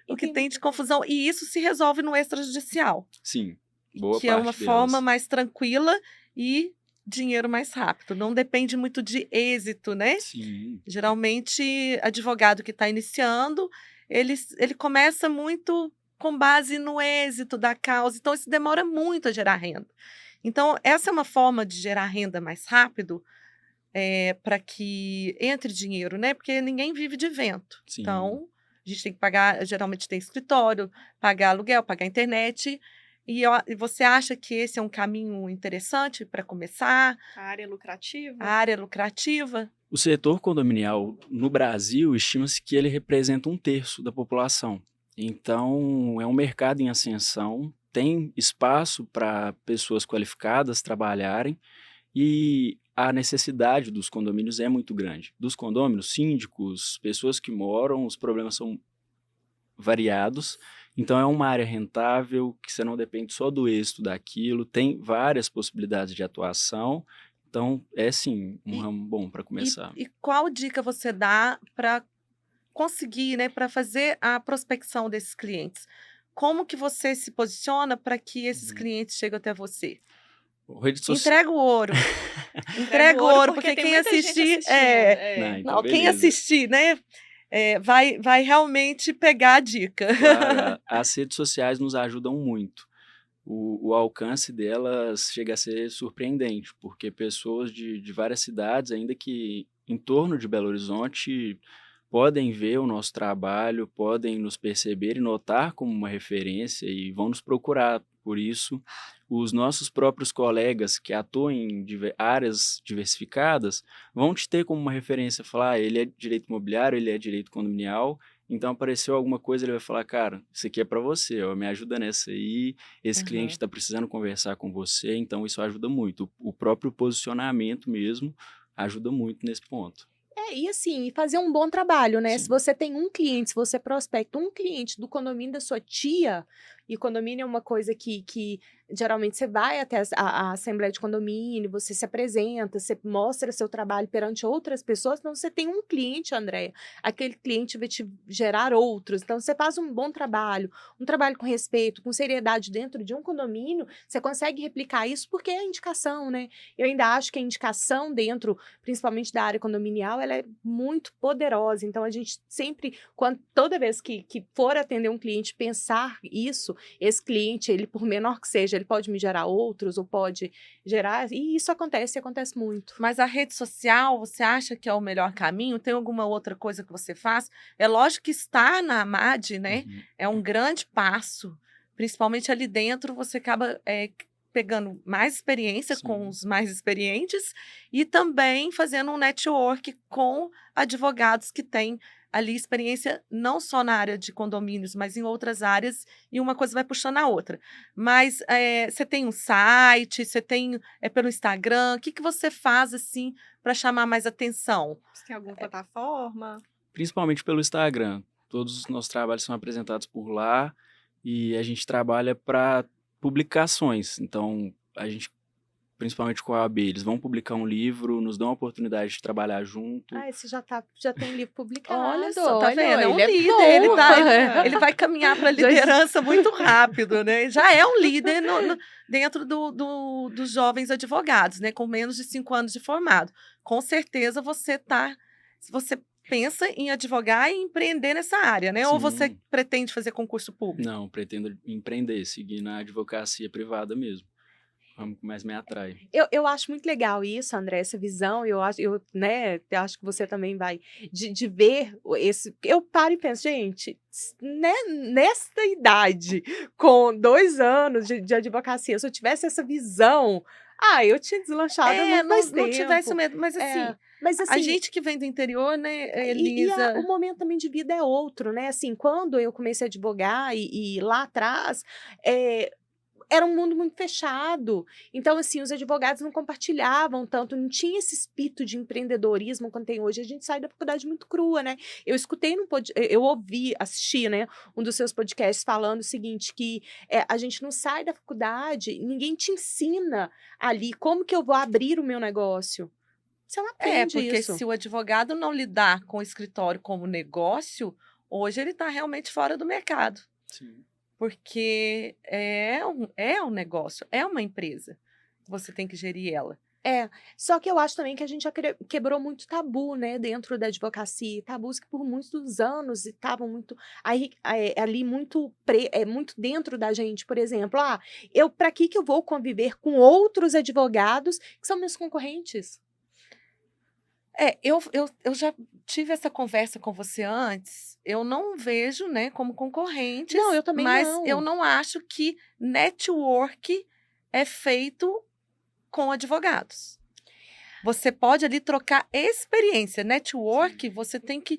o que tem de confusão. E isso se resolve no extrajudicial. Sim, boa que parte é uma delas. forma mais tranquila e dinheiro mais rápido. Não depende muito de êxito, né? Sim. Geralmente, advogado que está iniciando, ele começa muito com base no êxito da causa. Então, isso demora muito a gerar renda. Então, essa é uma forma de gerar renda mais rápido para que entre dinheiro, né? Porque ninguém vive de vento. Sim. Então, a gente tem que pagar, geralmente tem escritório, pagar aluguel, pagar internet. E você acha que esse é um caminho interessante para começar? A área lucrativa? A área lucrativa? O setor condominial no Brasil, estima-se que ele representa 1/3 da população. Então, é um mercado em ascensão, tem espaço para pessoas qualificadas trabalharem e a necessidade dos condomínios é muito grande. Dos condôminos, síndicos, pessoas que moram, os problemas são variados. Então, é uma área rentável, que você não depende só do êxito daquilo, tem várias possibilidades de atuação. Então, é sim um ramo bom para começar. E qual dica você dá para conseguir, né, para fazer a prospecção desses clientes? Como que você se posiciona para que esses clientes cheguem até você? Entrega o ouro. Entrega o ouro, porque quem assistir. Então, quem beleza. assistir, né? Vai realmente pegar a dica. Claro, as redes sociais nos ajudam muito. O alcance delas chega a ser surpreendente, porque pessoas de várias cidades, ainda que em torno de Belo Horizonte, podem ver o nosso trabalho, podem nos perceber e notar como uma referência e vão nos procurar. Por isso, os nossos próprios colegas que atuam em áreas diversificadas vão te ter como uma referência, falar, ele é direito imobiliário, ele é direito condominial, então apareceu alguma coisa, ele vai falar, cara, isso aqui é para você, ó, me ajuda nessa aí, esse cliente está precisando conversar com você, então isso ajuda muito. O próprio posicionamento mesmo ajuda muito nesse ponto. E assim, fazer um bom trabalho, né? Sim. Se você tem um cliente, se você prospecta um cliente do condomínio da sua tia, e condomínio é uma coisa que geralmente você vai até a assembleia de condomínio, você se apresenta, você mostra seu trabalho perante outras pessoas, então você tem um cliente, Andréia, aquele cliente vai te gerar outros, então você faz um bom trabalho, um trabalho com respeito, com seriedade dentro de um condomínio, você consegue replicar isso porque é indicação, né? Eu ainda acho que a indicação dentro, principalmente da área condominial, ela é muito poderosa, então a gente sempre, toda vez que for atender um cliente, pensar isso, esse cliente, ele por menor que seja, ele pode me gerar outros ou pode gerar, e isso acontece muito. Mas a rede social, você acha que é o melhor caminho? Tem alguma outra coisa que você faz? É lógico que estar na AMAD, né, é um grande passo, principalmente ali dentro, você acaba pegando mais experiência com os mais experientes e também fazendo um network com advogados que têm ali experiência não só na área de condomínios, mas em outras áreas, e uma coisa vai puxando a outra. Mas você tem um site, você tem pelo Instagram, o que você faz assim para chamar mais atenção? Você tem alguma plataforma? Principalmente pelo Instagram. Todos os nossos trabalhos são apresentados por lá e a gente trabalha para publicações. Então, a gente, principalmente com a OAB, eles vão publicar um livro, nos dão a oportunidade de trabalhar junto. Esse já tem livro publicado. Olha só, tá vendo? É um ele líder, bom. ele vai caminhar para a liderança muito rápido, né? Já é um líder dentro dos jovens advogados, né? Com menos de 5 anos de formado. Com certeza você pensa em advogar e empreender nessa área, né? Sim. Ou você pretende fazer concurso público? Não, pretendo empreender, seguir na advocacia privada mesmo. ramo que mais me atrai. Eu acho muito legal isso, André, essa visão. Eu acho que você também vai de ver esse. Eu paro e penso, gente, né, nesta idade, com 2 anos de advocacia, se eu tivesse essa visão, eu tinha deslanchado há muito mais não tivesse tempo. medo, mas assim, Mas a assim, gente que vem do interior, né, E Elisa? o momento também de vida é outro, né? Assim, quando eu comecei a advogar e lá atrás, era um mundo muito fechado. Então, assim, os advogados não compartilhavam tanto, não tinha esse espírito de empreendedorismo quanto tem hoje. A gente sai da faculdade muito crua, né? Eu escutei eu assisti, né, um dos seus podcasts falando o seguinte, que a gente não sai da faculdade, ninguém te ensina ali como que eu vou abrir o meu negócio. Você não aprende Porque isso. se o advogado não lidar com o escritório como negócio, hoje ele está realmente fora do mercado. Sim. Porque é um negócio, é uma empresa. Você tem que gerir ela. Só que eu acho também que a gente já quebrou muito tabu, né, dentro da advocacia, tabus que por muitos anos estavam muito ali muito muito dentro da gente, por exemplo, para que eu vou conviver com outros advogados que são meus concorrentes? Eu já tive essa conversa com você antes. Eu não vejo, né, como concorrentes. Não, eu também mas não. eu não acho que network é feito com advogados. Você pode ali trocar experiência. Network você tem que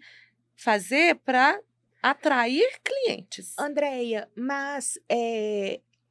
fazer para atrair clientes. Andréia, mas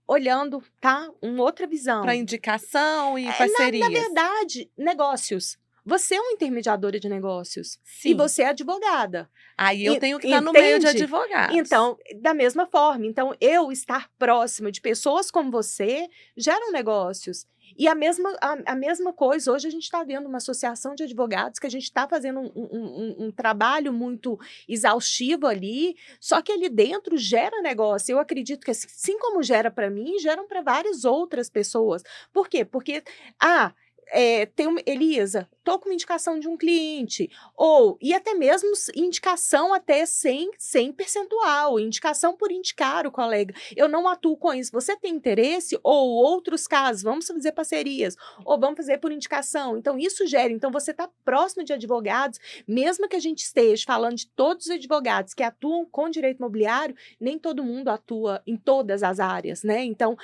olhando, tá, uma outra visão. Para indicação e parcerias. Na verdade, negócios. Você é uma intermediadora de negócios. Sim. E você é advogada. Aí eu tenho que estar no meio de Entende? advogados. Então, da mesma forma. Então, eu estar próxima de pessoas como você geram negócios. E a mesma coisa, hoje a gente está vendo uma associação de advogados que a gente está fazendo um trabalho muito exaustivo ali, só que ali dentro gera negócio. Eu acredito que assim como gera para mim, geram para várias outras pessoas. Por quê? Porque, Elisa, estou com uma indicação de um cliente, e até mesmo indicação até sem percentual, indicação por indicar o colega. Eu não atuo com isso. Você tem interesse? Ou outros casos, vamos fazer parcerias, ou vamos fazer por indicação. Então, isso gera. Então, você está próximo de advogados, mesmo que a gente esteja falando de todos os advogados que atuam com direito imobiliário, nem todo mundo atua em todas as áreas, né? Então,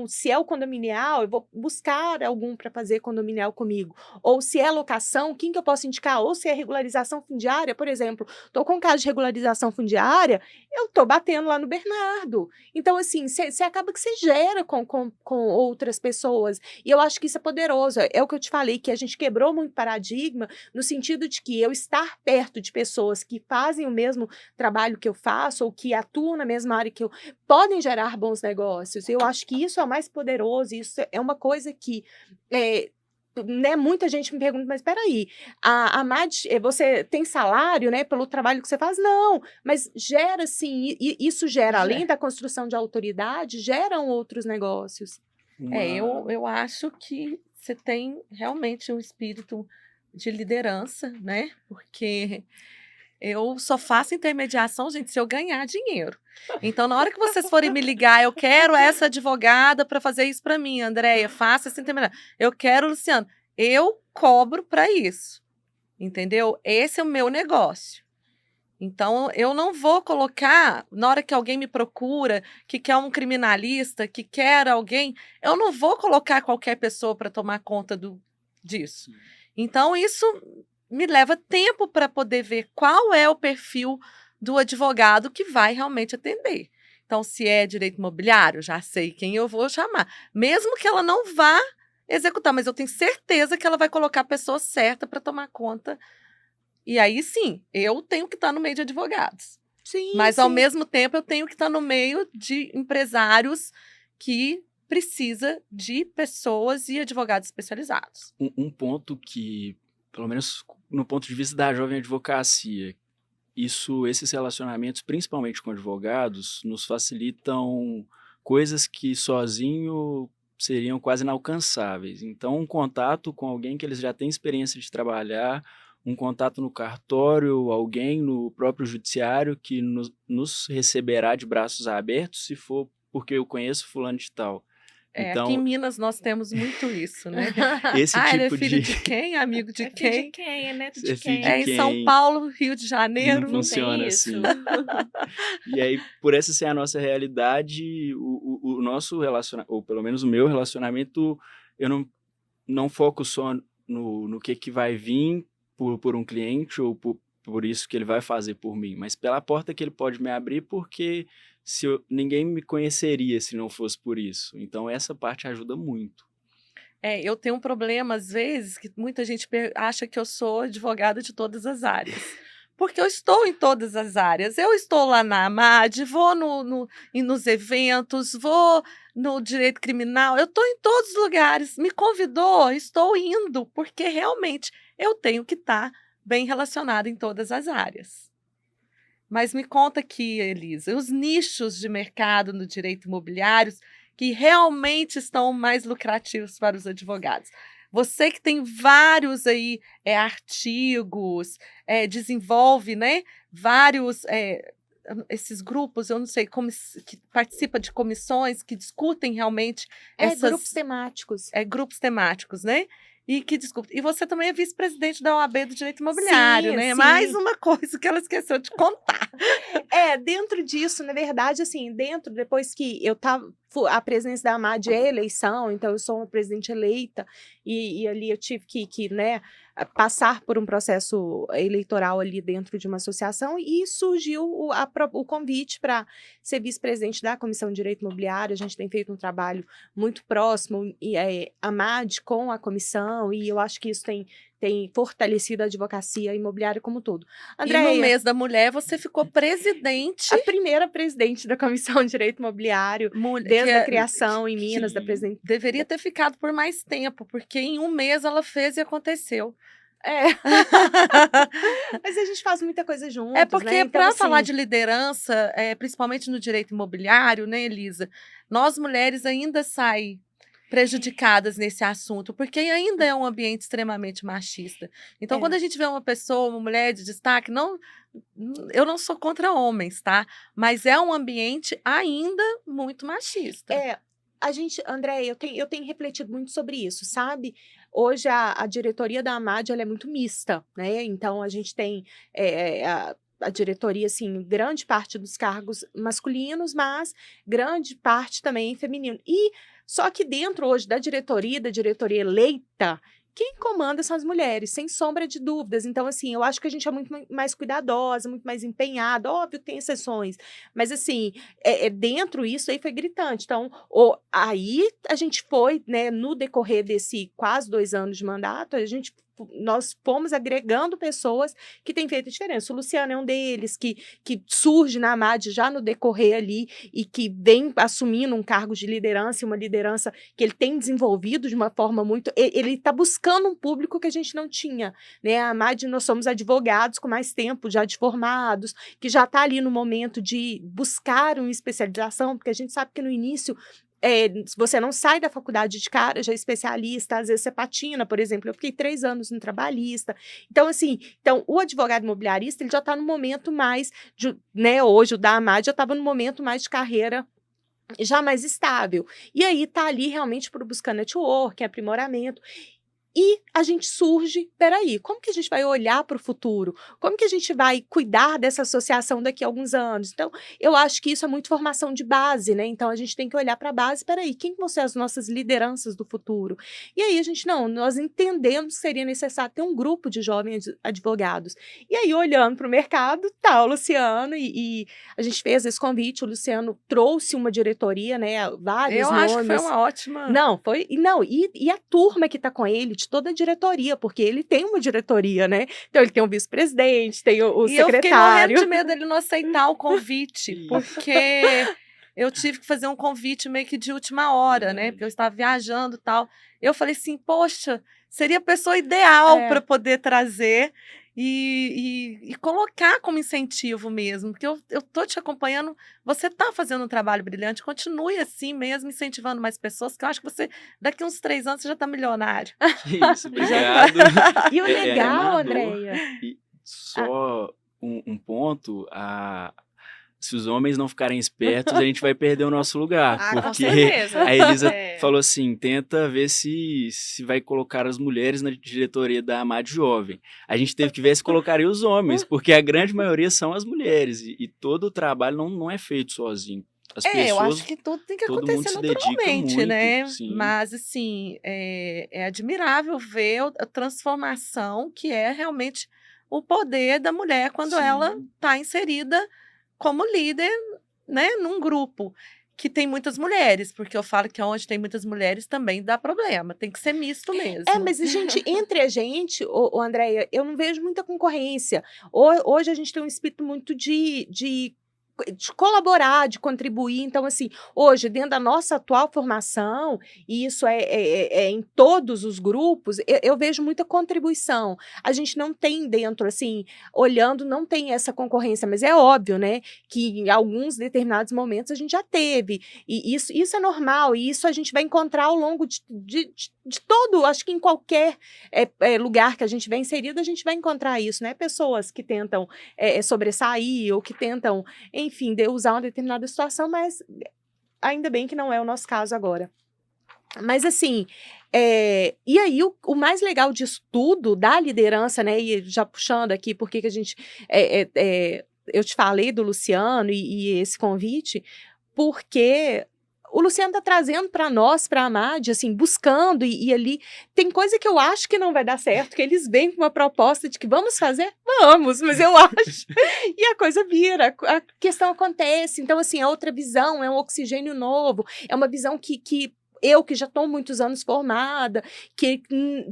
se é o condominial, eu vou buscar algum para fazer condominial comigo. Ou se é locação, quem que eu posso indicar? Ou se é regularização fundiária, por exemplo, estou com um caso de regularização fundiária, eu estou batendo lá no Bernardo. Então, assim, você acaba que você gera com outras pessoas. E eu acho que isso é poderoso. É o que eu te falei, que a gente quebrou muito paradigma, no sentido de que eu estar perto de pessoas que fazem o mesmo trabalho que eu faço, ou que atuam na mesma área que eu, podem gerar bons negócios. Eu acho que isso é o mais poderoso, isso é uma coisa que né, muita gente me pergunta, mas espera aí, a MAD, você tem salário, né, pelo trabalho que você faz? Não, mas gera sim, isso gera, além da construção de autoridade, geram outros negócios. Eu acho que você tem realmente um espírito de liderança, né, porque eu só faço intermediação, gente, se eu ganhar dinheiro. Então, na hora que vocês forem me ligar, eu quero essa advogada para fazer isso para mim, Andréia, faça essa intermediação. Eu quero, Luciano, eu cobro para isso, entendeu? Esse é o meu negócio. Então, eu não vou colocar, na hora que alguém me procura, que quer um criminalista, que quer alguém, eu não vou colocar qualquer pessoa para tomar conta disso. Então, isso me leva tempo para poder ver qual é o perfil do advogado que vai realmente atender. Então, se é direito imobiliário, já sei quem eu vou chamar. Mesmo que ela não vá executar, mas eu tenho certeza que ela vai colocar a pessoa certa para tomar conta. E aí, sim, eu tenho que estar no meio de advogados. Sim, mas, ao mesmo tempo, eu tenho que estar no meio de empresários que precisa de pessoas e advogados especializados. Um ponto que, pelo menos no ponto de vista da jovem advocacia, esses relacionamentos, principalmente com advogados, nos facilitam coisas que sozinho seriam quase inalcançáveis. Então, um contato com alguém que eles já têm experiência de trabalhar, um contato no cartório, alguém no próprio judiciário que nos receberá de braços abertos, se for porque eu conheço fulano de tal. Então, aqui em Minas nós temos muito isso, né? esse Ele é tipo filho de... de quem? Amigo de É filho quem? de quem? É neto É de filho quem? de É em São quem? Paulo, Rio de Não Janeiro. Não tem funciona isso. assim. E aí, por essa ser a nossa realidade, o nosso relacionamento, ou pelo menos o meu relacionamento, eu não foco só no que vai vir por um cliente ou por isso que ele vai fazer por mim, mas pela porta que ele pode me abrir, porque ninguém me conheceria se não fosse por isso. Então, essa parte ajuda muito. Eu tenho um problema, às vezes, que muita gente acha que eu sou advogada de todas as áreas. Porque eu estou em todas as áreas. Eu estou lá na AMAD, vou nos eventos, vou no direito criminal, eu estou em todos os lugares. Me convidou, estou indo, porque realmente eu tenho que estar bem relacionada em todas as áreas. Mas me conta aqui, Elisa, os nichos de mercado no direito imobiliário que realmente estão mais lucrativos para os advogados. Você que tem vários aí artigos, desenvolve, né, vários esses grupos, eu não sei, que participa de comissões que discutem realmente Grupos temáticos. grupos temáticos, né? E você também é vice-presidente da OAB do Direito Imobiliário, Sim, né? sim. Mais uma coisa que ela esqueceu de contar. Dentro disso, na verdade, assim, depois que eu tava, a presidência da AMAD é eleição, então eu sou uma presidente eleita, e ali eu tive que né, passar por um processo eleitoral ali dentro de uma associação, e surgiu o convite para ser vice-presidente da Comissão de Direito Imobiliário. A gente tem feito um trabalho muito próximo, AMAD com a comissão, e eu acho que isso tem fortalecido a advocacia imobiliária como um todo. Andréia, E no mês da mulher, você ficou presidente. a primeira presidente da Comissão de Direito Imobiliário, desde a criação em Minas, da presidente. Deveria ter ficado por mais tempo, porque em um mês ela fez e aconteceu. Mas a gente faz muita coisa juntos, Porque né? Então, para assim, falar de liderança, principalmente no direito imobiliário, né, Elisa? Nós mulheres ainda saímos prejudicadas nesse assunto, porque ainda é um ambiente extremamente machista. Então, quando a gente vê uma pessoa, uma mulher de destaque, eu não sou contra homens, tá? Mas é um ambiente ainda muito machista. Andréia, eu tenho refletido muito sobre isso, sabe? Hoje a diretoria da AMAD ela é muito mista, né? Então a gente tem a diretoria, assim, grande parte dos cargos masculinos, mas grande parte também feminino. Só que dentro hoje da diretoria eleita, quem comanda são as mulheres, sem sombra de dúvidas. Então, assim, eu acho que a gente é muito mais cuidadosa, muito mais empenhada. Óbvio que tem exceções, mas, assim, dentro isso aí foi gritante. Então, aí a gente foi, né, no decorrer desse quase 2 anos de mandato, nós fomos agregando pessoas que têm feito diferença. O Luciano é um deles, que surge na AMAD já no decorrer ali e que vem assumindo um cargo de liderança, e uma liderança que ele tem desenvolvido de uma forma muito... Ele está buscando um público que a gente não tinha, né? A AMAD, nós somos advogados com mais tempo já de formados, que já está ali no momento de buscar uma especialização, porque a gente sabe que no início... você não sai da faculdade de cara, já é especialista, às vezes você patina, por exemplo, eu fiquei 3 anos no trabalhista. Então, assim, o advogado imobiliarista, ele já está no momento mais, né, hoje o da AMAD já estava no momento mais de carreira já mais estável. E aí está ali realmente por buscar network, aprimoramento. E a gente surge, peraí, como que a gente vai olhar para o futuro? Como que a gente vai cuidar dessa associação daqui a alguns anos? Então, eu acho que isso é muito formação de base, né? Então, a gente tem que olhar para a base, peraí, quem vão ser as nossas lideranças do futuro? E aí, nós entendemos que seria necessário ter um grupo de jovens advogados. E aí, olhando para o mercado, tá o Luciano, e a gente fez esse convite, o Luciano trouxe uma diretoria, né? Vários nomes. Eu acho que foi uma ótima... E a turma que está com ele, de toda a diretoria, porque ele tem uma diretoria, né? Então, ele tem um vice-presidente, tem o secretário. E eu fiquei morrendo de medo dele não aceitar o convite, porque eu tive que fazer um convite meio que de última hora, né? Porque eu estava viajando e tal. Eu falei assim, poxa, seria a pessoa ideal para poder trazer e colocar como incentivo mesmo, porque eu tô te acompanhando, você tá fazendo um trabalho brilhante, continue assim mesmo, incentivando mais pessoas, que eu acho que você, daqui uns 3 anos, você já tá milionário. Isso, obrigado. E o legal, Andréia... E só um ponto, se os homens não ficarem espertos, a gente vai perder o nosso lugar. Ah, com porque certeza. a Elisa É. falou assim, tenta ver se vai colocar as mulheres na diretoria da AMAD Jovem. A gente teve que ver se colocaria os homens, porque a grande maioria são as mulheres, e todo o trabalho não é feito sozinho. As eu pessoas, acho que tudo tem que todo mundo acontecer se dedica naturalmente, muito, né? sim. Mas, assim, é admirável ver a transformação que é realmente o poder da mulher quando ela Sim. está inserida como líder, né, num grupo que tem muitas mulheres, porque eu falo que onde tem muitas mulheres também dá problema, tem que ser misto mesmo. Mas a gente, entre a gente, Andréia, eu não vejo muita concorrência. Hoje a gente tem um espírito muito de colaborar, de contribuir. Então, assim, hoje, dentro da nossa atual formação, e isso é em todos os grupos, eu vejo muita contribuição. A gente não tem dentro, assim, olhando, não tem essa concorrência, mas é óbvio, né, que em alguns determinados momentos a gente já teve. E isso é normal, e isso a gente vai encontrar ao longo de todo, acho que em qualquer lugar que a gente vai inserido, a gente vai encontrar isso, né? Pessoas que tentam sobressair ou que tentam, enfim, usar uma determinada situação, mas ainda bem que não é o nosso caso agora. Mas assim, e aí o mais legal disso tudo, da liderança, né, e já puxando aqui, porque que a gente, eu te falei do Luciano e esse convite, porque o Luciano está trazendo para nós, para a AMAD, assim, buscando, e ali tem coisa que eu acho que não vai dar certo, que eles vêm com uma proposta de que vamos fazer? Vamos, mas eu acho. E a coisa vira, a questão acontece. Então, assim, é outra visão, é um oxigênio novo, é uma visão que eu, que já estou muitos anos formada, que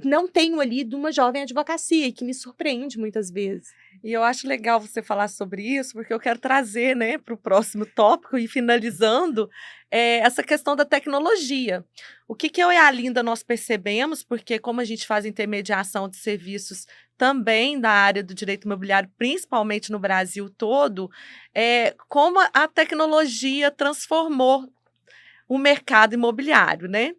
não tenho ali de uma jovem advocacia, e que me surpreende muitas vezes. E eu acho legal você falar sobre isso, porque eu quero trazer, né, para o próximo tópico e finalizando essa questão da tecnologia. O que eu e a Linda nós percebemos, porque como a gente faz intermediação de serviços também da área do direito imobiliário, principalmente no Brasil todo, como a tecnologia transformou o mercado imobiliário, né?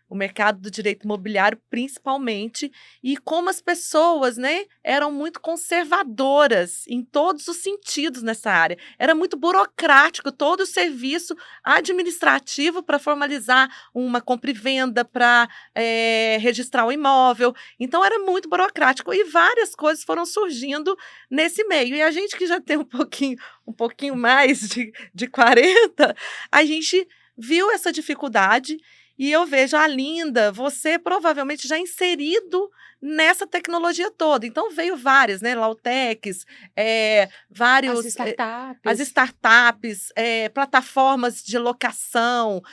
O mercado do direito imobiliário, principalmente, e como as pessoas, né, eram muito conservadoras em todos os sentidos nessa área. Era muito burocrático todo o serviço administrativo para formalizar uma compra e venda, para registrar o imóvel. Então, era muito burocrático e várias coisas foram surgindo nesse meio. E a gente que já tem um pouquinho mais de 40, a gente viu essa dificuldade. E eu vejo a Linda, você provavelmente já inserido nessa tecnologia toda. Então, veio várias, né? Lautechs, vários... As startups, plataformas de locação,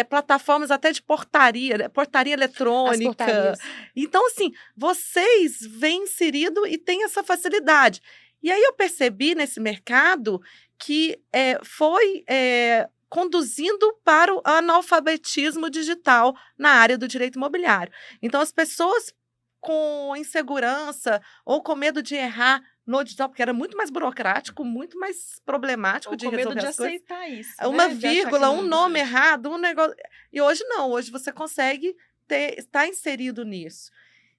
plataformas até de portaria eletrônica. Então, assim, vocês vêm inserido e têm essa facilidade. E aí eu percebi nesse mercado que foi... conduzindo para o analfabetismo digital na área do direito imobiliário. Então, as pessoas com insegurança ou com medo de errar no digital, porque era muito mais burocrático, muito mais problemático de resolver as coisas. Com medo de aceitar isso. Uma né? vírgula, um nome errado, um negócio... E hoje não, hoje você consegue estar inserido nisso.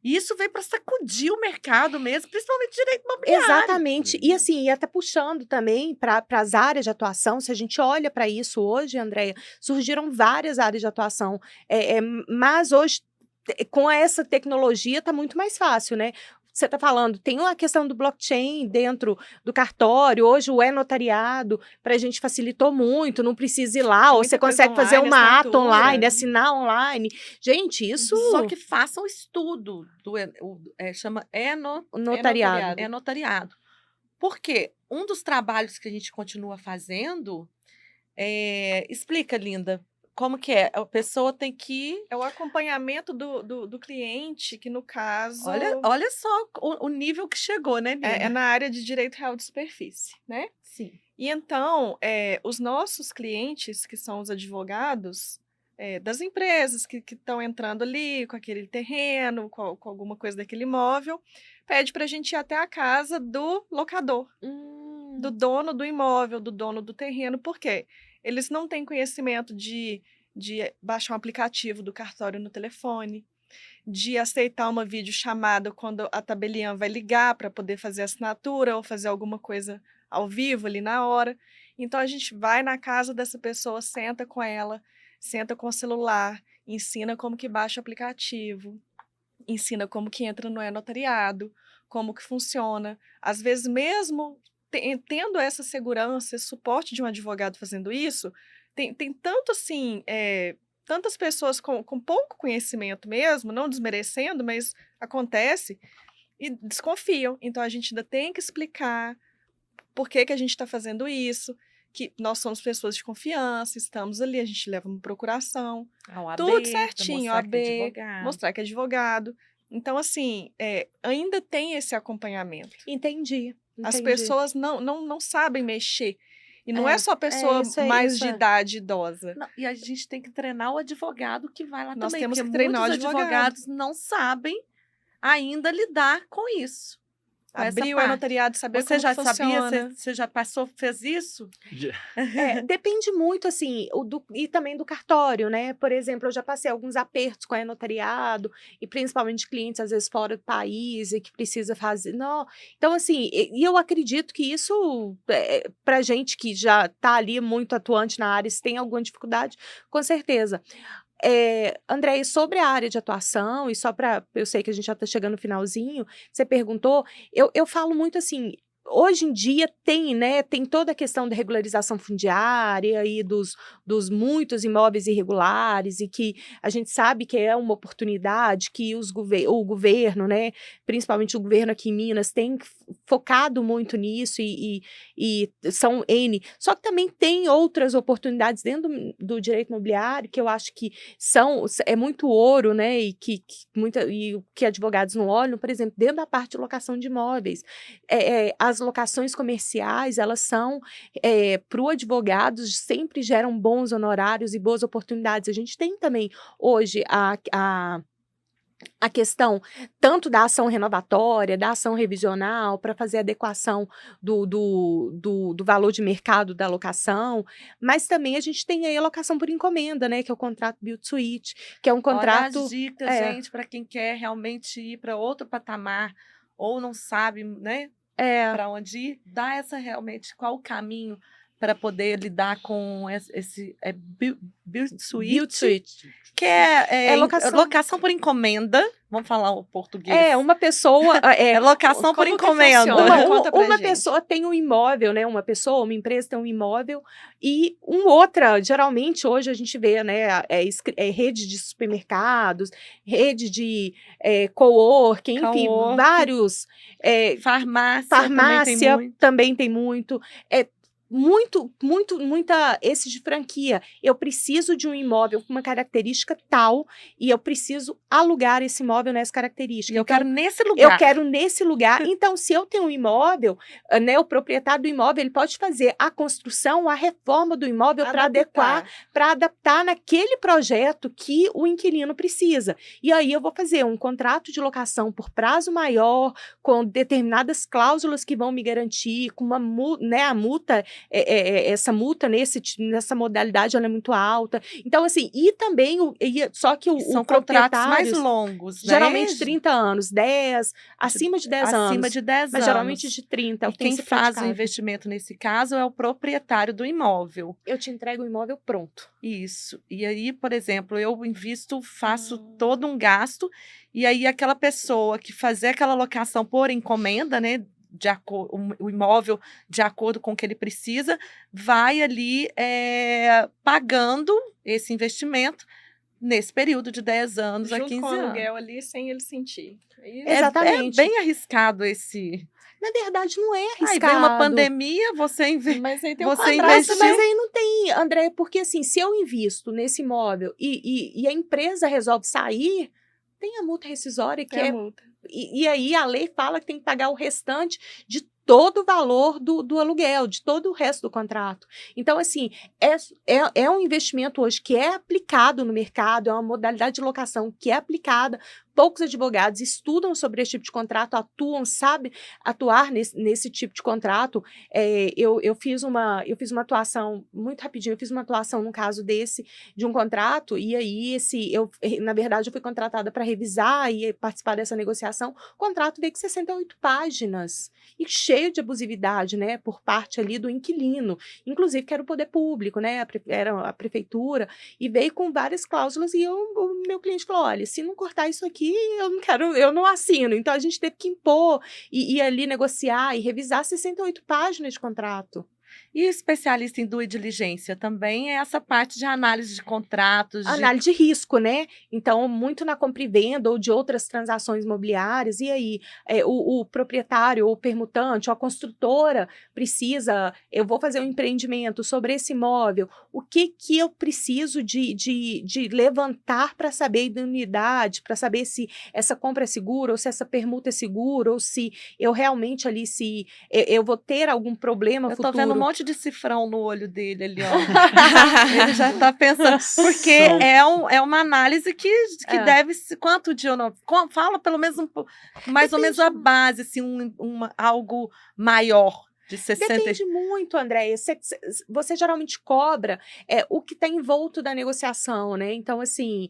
E isso veio para sacudir o mercado mesmo, principalmente direito imobiliário. Exatamente. E assim, e até puxando também para as áreas de atuação, se a gente olha para isso hoje, Andréia, surgiram várias áreas de atuação. Mas hoje, com essa tecnologia, está muito mais fácil, né? Você está falando, tem a questão do blockchain dentro do cartório, hoje o e-notariado, para a gente facilitou muito, não precisa ir lá, ou você consegue fazer uma ata online, assinar online. Gente, isso... Só que façam estudo, chama notariado. E-notariado. Porque um dos trabalhos que a gente continua fazendo, explica, Linda, como que é? A pessoa tem que... É o acompanhamento do cliente, que no caso... Olha só o nível que chegou, né, Linda? É na área de direito real de superfície, né? Sim. E então, os nossos clientes, que são os advogados das empresas que estão entrando ali com aquele terreno, com alguma coisa daquele imóvel, pede para a gente ir até a casa do locador, do dono do imóvel, do dono do terreno. Por quê? Eles não têm conhecimento de baixar um aplicativo do cartório no telefone, de aceitar uma videochamada quando a tabeliã vai ligar para poder fazer assinatura ou fazer alguma coisa ao vivo ali na hora. Então a gente vai na casa dessa pessoa, senta com ela, senta com o celular, ensina como que baixa o aplicativo, ensina como que entra no e-notariado, como que funciona. Às vezes, mesmo tendo essa segurança, esse suporte de um advogado fazendo isso, tem tanto assim, tantas pessoas com pouco conhecimento mesmo, não desmerecendo, mas acontece, e desconfiam. Então, a gente ainda tem que explicar por que a gente está fazendo isso, que nós somos pessoas de confiança, estamos ali, a gente leva uma procuração, A OAB, tudo pra certinho, mostrar que é OAB, advogado. mostrar que é advogado. Então, assim, ainda tem esse acompanhamento. Entendi. As pessoas não sabem mexer. E não É, é só pessoa isso é- mais isso de é. idade idosa. Não, e a gente tem que treinar o advogado que vai lá Nós também, temos porque que treinar o muitos advogado. advogados não sabem ainda lidar com isso. Com essa Abrir o parte. e-notariado, saber Você como já que sabia? funciona. Você já passou, fez isso? Depende muito, assim, e também do cartório, né? Por exemplo, eu já passei alguns apertos com o notariado, e principalmente clientes, às vezes, fora do país, e que precisa fazer. Não. Então, assim, e eu acredito que isso, pra gente que já tá ali muito atuante na área, se tem alguma dificuldade, com certeza. André, e sobre a área de atuação, e só para. Eu sei que a gente já está chegando no finalzinho, você perguntou, eu falo muito assim. Hoje em dia tem, né, tem toda a questão da regularização fundiária e dos muitos imóveis irregulares, e que a gente sabe que é uma oportunidade que o governo, né, principalmente o governo aqui em Minas, tem focado muito nisso, e são N. Só que também tem outras oportunidades dentro do direito imobiliário que eu acho que é muito ouro, né, e que advogados não olham, por exemplo, dentro da parte de locação de imóveis. As locações comerciais, elas são, para o advogado, sempre geram bons honorários e boas oportunidades. A gente tem também, hoje, a questão tanto da ação renovatória, da ação revisional, para fazer adequação do valor de mercado da locação, mas também a gente tem aí a locação por encomenda, né, que é o contrato Build Suite, que é um contrato... Olha as dicas, gente, para quem quer realmente ir para outro patamar, ou não sabe, né, para onde ir, dá realmente qual o caminho para poder lidar com esse Build Suite, que é locação por encomenda. Vamos falar o português. Uma pessoa... É locação por como que encomenda. funciona? Conta pra Uma gente. pessoa tem um imóvel, né? Uma pessoa, uma empresa tem um imóvel, e geralmente hoje a gente vê, né? Rede de supermercados, rede de coworking, enfim, vários... Farmácia também tem muito. Muita esse de franquia. Eu preciso de um imóvel com uma característica tal, e eu preciso alugar esse imóvel nessa característica. Eu quero nesse lugar. Eu quero nesse lugar. Então, se eu tenho um imóvel, né, o proprietário do imóvel, ele pode fazer a construção, a reforma do imóvel para adequar, para adaptar naquele projeto que o inquilino precisa. E aí eu vou fazer um contrato de locação por prazo maior, com determinadas cláusulas que vão me garantir, com a multa, essa multa nessa modalidade, ela é muito alta. Então, assim, e também, só que são contratos mais longos, né? Geralmente 30 anos, 10, acima de 10 anos. Acima de 10 mas anos. geralmente de 30. E quem faz o investimento nesse caso é o proprietário do imóvel. Eu te entrego o imóvel pronto. Isso. E aí, por exemplo, eu invisto, faço todo um gasto, e aí aquela pessoa que fazer aquela locação por encomenda, né, o imóvel de acordo com o que ele precisa, vai ali pagando esse investimento nesse período de 10 anos a 15 junto com anos. o aluguel ali, sem ele sentir. Exatamente. É bem arriscado esse... Na verdade, não é arriscado. Aí vem uma pandemia, Mas aí tem você investiu. investiu... Mas aí não tem, André, porque assim, se eu invisto nesse imóvel e a empresa resolve sair, tem a multa rescisória, que a multa. E aí a lei fala que tem que pagar o restante de todo o valor do aluguel, de todo o resto do contrato. Então, assim, é um investimento hoje que é aplicado no mercado, é uma modalidade de locação que é aplicada poucos advogados estudam sobre esse tipo de contrato, atuam, sabem atuar nesse tipo de contrato. Eu fiz uma atuação, muito rapidinho, eu fiz uma atuação num caso desse, de um contrato, e aí na verdade, eu fui contratada para revisar e participar dessa negociação. O contrato veio com 68 páginas, e cheio de abusividade, né, por parte ali do inquilino, inclusive que era o poder público, né, era a prefeitura, e veio com várias cláusulas, e o meu cliente falou, olha, se não cortar isso aqui, eu não assino. Então, a gente teve que impor, e ali negociar, e revisar 68 páginas de contrato. E especialista em due diligência também é essa parte de análise de contratos. Análise de risco, né? Então, muito na compra e venda ou de outras transações imobiliárias. E aí, o proprietário, ou o permutante, ou a construtora precisa, eu vou fazer um empreendimento sobre esse imóvel, o que eu preciso de levantar para saber a idoneidade, para saber se essa compra é segura, ou se essa permuta é segura, ou se eu realmente ali, se eu vou ter alguum problema futuro. Eu tô vendo um monte de cifrão no olho dele ali, ó. Ele já tá pensando, porque é uma análise que deve se, quanto de ou não, fala pelo menos mais ou menos a base, assim, algo maior. De 60... Depende muito, Andréia. Você geralmente cobra o que está envolto da negociação, né? Então, assim,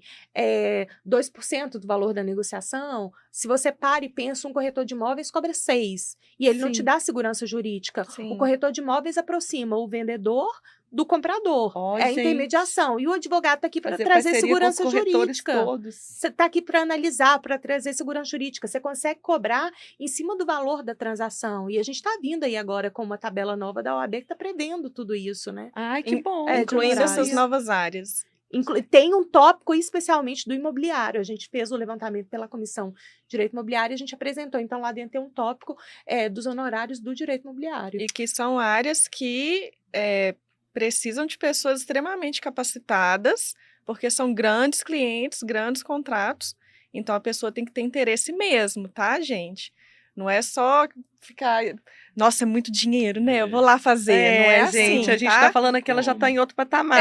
2% do valor da negociação, se você para e pensa, um corretor de imóveis cobra 6%, e ele não te dá segurança jurídica. Sim. O corretor de imóveis aproxima o vendedor do comprador. A intermediação. E o advogado está aqui para trazer segurança jurídica. Você está aqui para analisar, para trazer segurança jurídica. Você consegue cobrar em cima do valor da transação. E a gente está vindo aí agora com uma tabela nova da OAB que está prevendo tudo isso, né? Ai, que bom. Incluindo essas novas áreas. Tem um tópico especialmente do imobiliário. A gente fez o levantamento pela Comissão de Direito Imobiliário e a gente apresentou. Então, lá dentro tem um tópico dos honorários do direito imobiliário. E que são áreas que precisam de pessoas extremamente capacitadas, porque são grandes clientes, grandes contratos. Então, a pessoa tem que ter interesse mesmo, tá, gente? Não é só ficar... Nossa, é muito dinheiro, né? Eu vou lá fazer. Não é assim, gente, a gente tá falando aqui, ela já tá em outro patamar.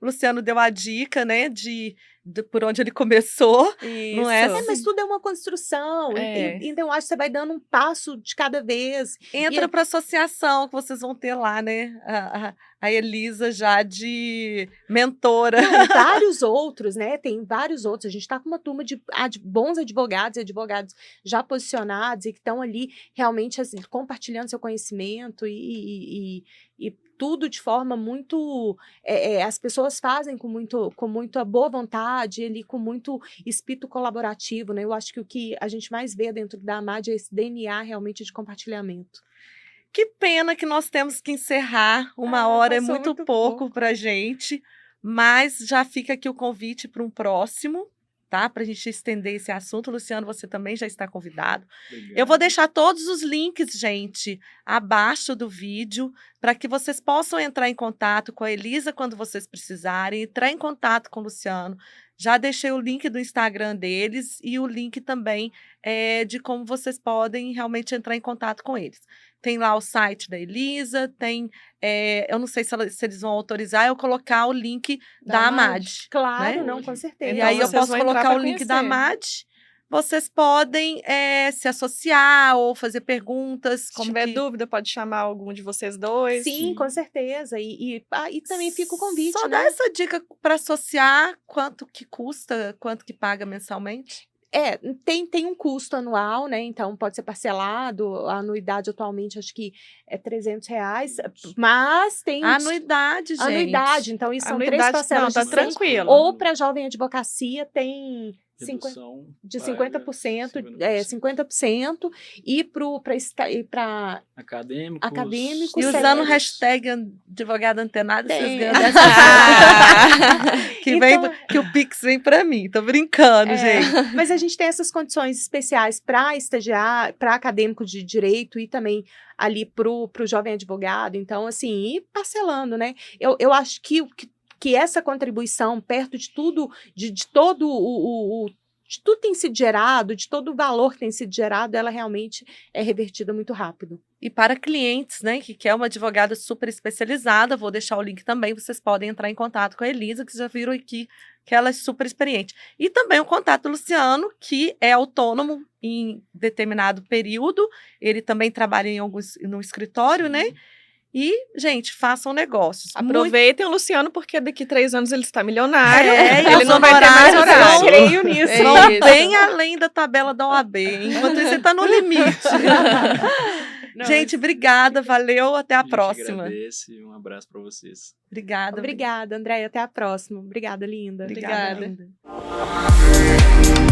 Luciano deu a dica, né, de por onde ele começou. Isso. Não é assim. Mas tudo é uma construção. Então, acho que você vai dando um passo de cada vez. Entra para associação que vocês vão ter lá, né? A Elisa já de mentora. Não, vários outros, né? Tem vários outros. A gente está com uma turma de bons advogados e advogados já posicionados e que estão ali realmente assim, compartilhando seu conhecimento e tudo de forma muito... as pessoas fazem com muita boa vontade, ali, com muito espírito colaborativo, né? Eu acho que o que a gente mais vê dentro da AMAD é esse DNA realmente de compartilhamento. Que pena que nós temos que encerrar. Uma hora é muito pouco para gente, mas já fica aqui o convite para um próximo, tá? Para a gente estender esse assunto. Luciano, você também já está convidado. Legal. Eu vou deixar todos os links, gente, abaixo do vídeo, para que vocês possam entrar em contato com a Elisa quando vocês precisarem, entrar em contato com o Luciano. Já deixei o link do Instagram deles e o link também de como vocês podem realmente entrar em contato com eles. Tem lá o site da Elisa, tem... eu não sei se eles vão autorizar eu colocar o link da AMAD. Claro, né? não, com certeza. E aí eu posso colocar o link da AMAD. Vocês podem se associar ou fazer perguntas. Se tiver dúvida, pode chamar algum de vocês dois. Sim, com certeza. E também fica o convite, Só né? dá essa dica para associar, quanto que custa, quanto que paga mensalmente? Tem um custo anual, né? Então, pode ser parcelado. A anuidade, atualmente, acho que é R$300. Mas tem... Anuidade, gente. Anuidade. Então, isso são 3 parcelas. Não, tá tranquilo. Ou para jovem advocacia, tem... de 50%, 50%, e para acadêmicos. E usando o hashtag advogado antenado, vocês ganham 10%. Que o Pix vem para mim, tô brincando, gente. Mas a gente tem essas condições especiais para estagiário, para acadêmico de direito e também ali pro jovem advogado. Então, assim, ir parcelando, né? Eu acho que essa contribuição, perto de tudo, de todo de tudo que tem sido gerado, de todo o valor que tem sido gerado, ela realmente é revertida muito rápido. E para clientes, né, que quer uma advogada super especializada, vou deixar o link também, vocês podem entrar em contato com a Elisa, que já viram aqui que ela é super experiente. E também o contato do Luciano, que é autônomo em determinado período, ele também trabalha no escritório, né? E, gente, façam negócios. Aproveitem o Luciano, porque daqui 3 anos ele está milionário. E Ele os não vai ter mais honorários horário. vão- Creio nisso. Vão isso. bem além da tabela da OAB. Enquanto isso, você está no limite. Não, Gente, obrigada, valeu, até a gente próxima. agradece, um abraço para vocês. Obrigada. Obrigada, Andréia. Até a próxima. Obrigada, linda. Obrigada. Obrigada. linda.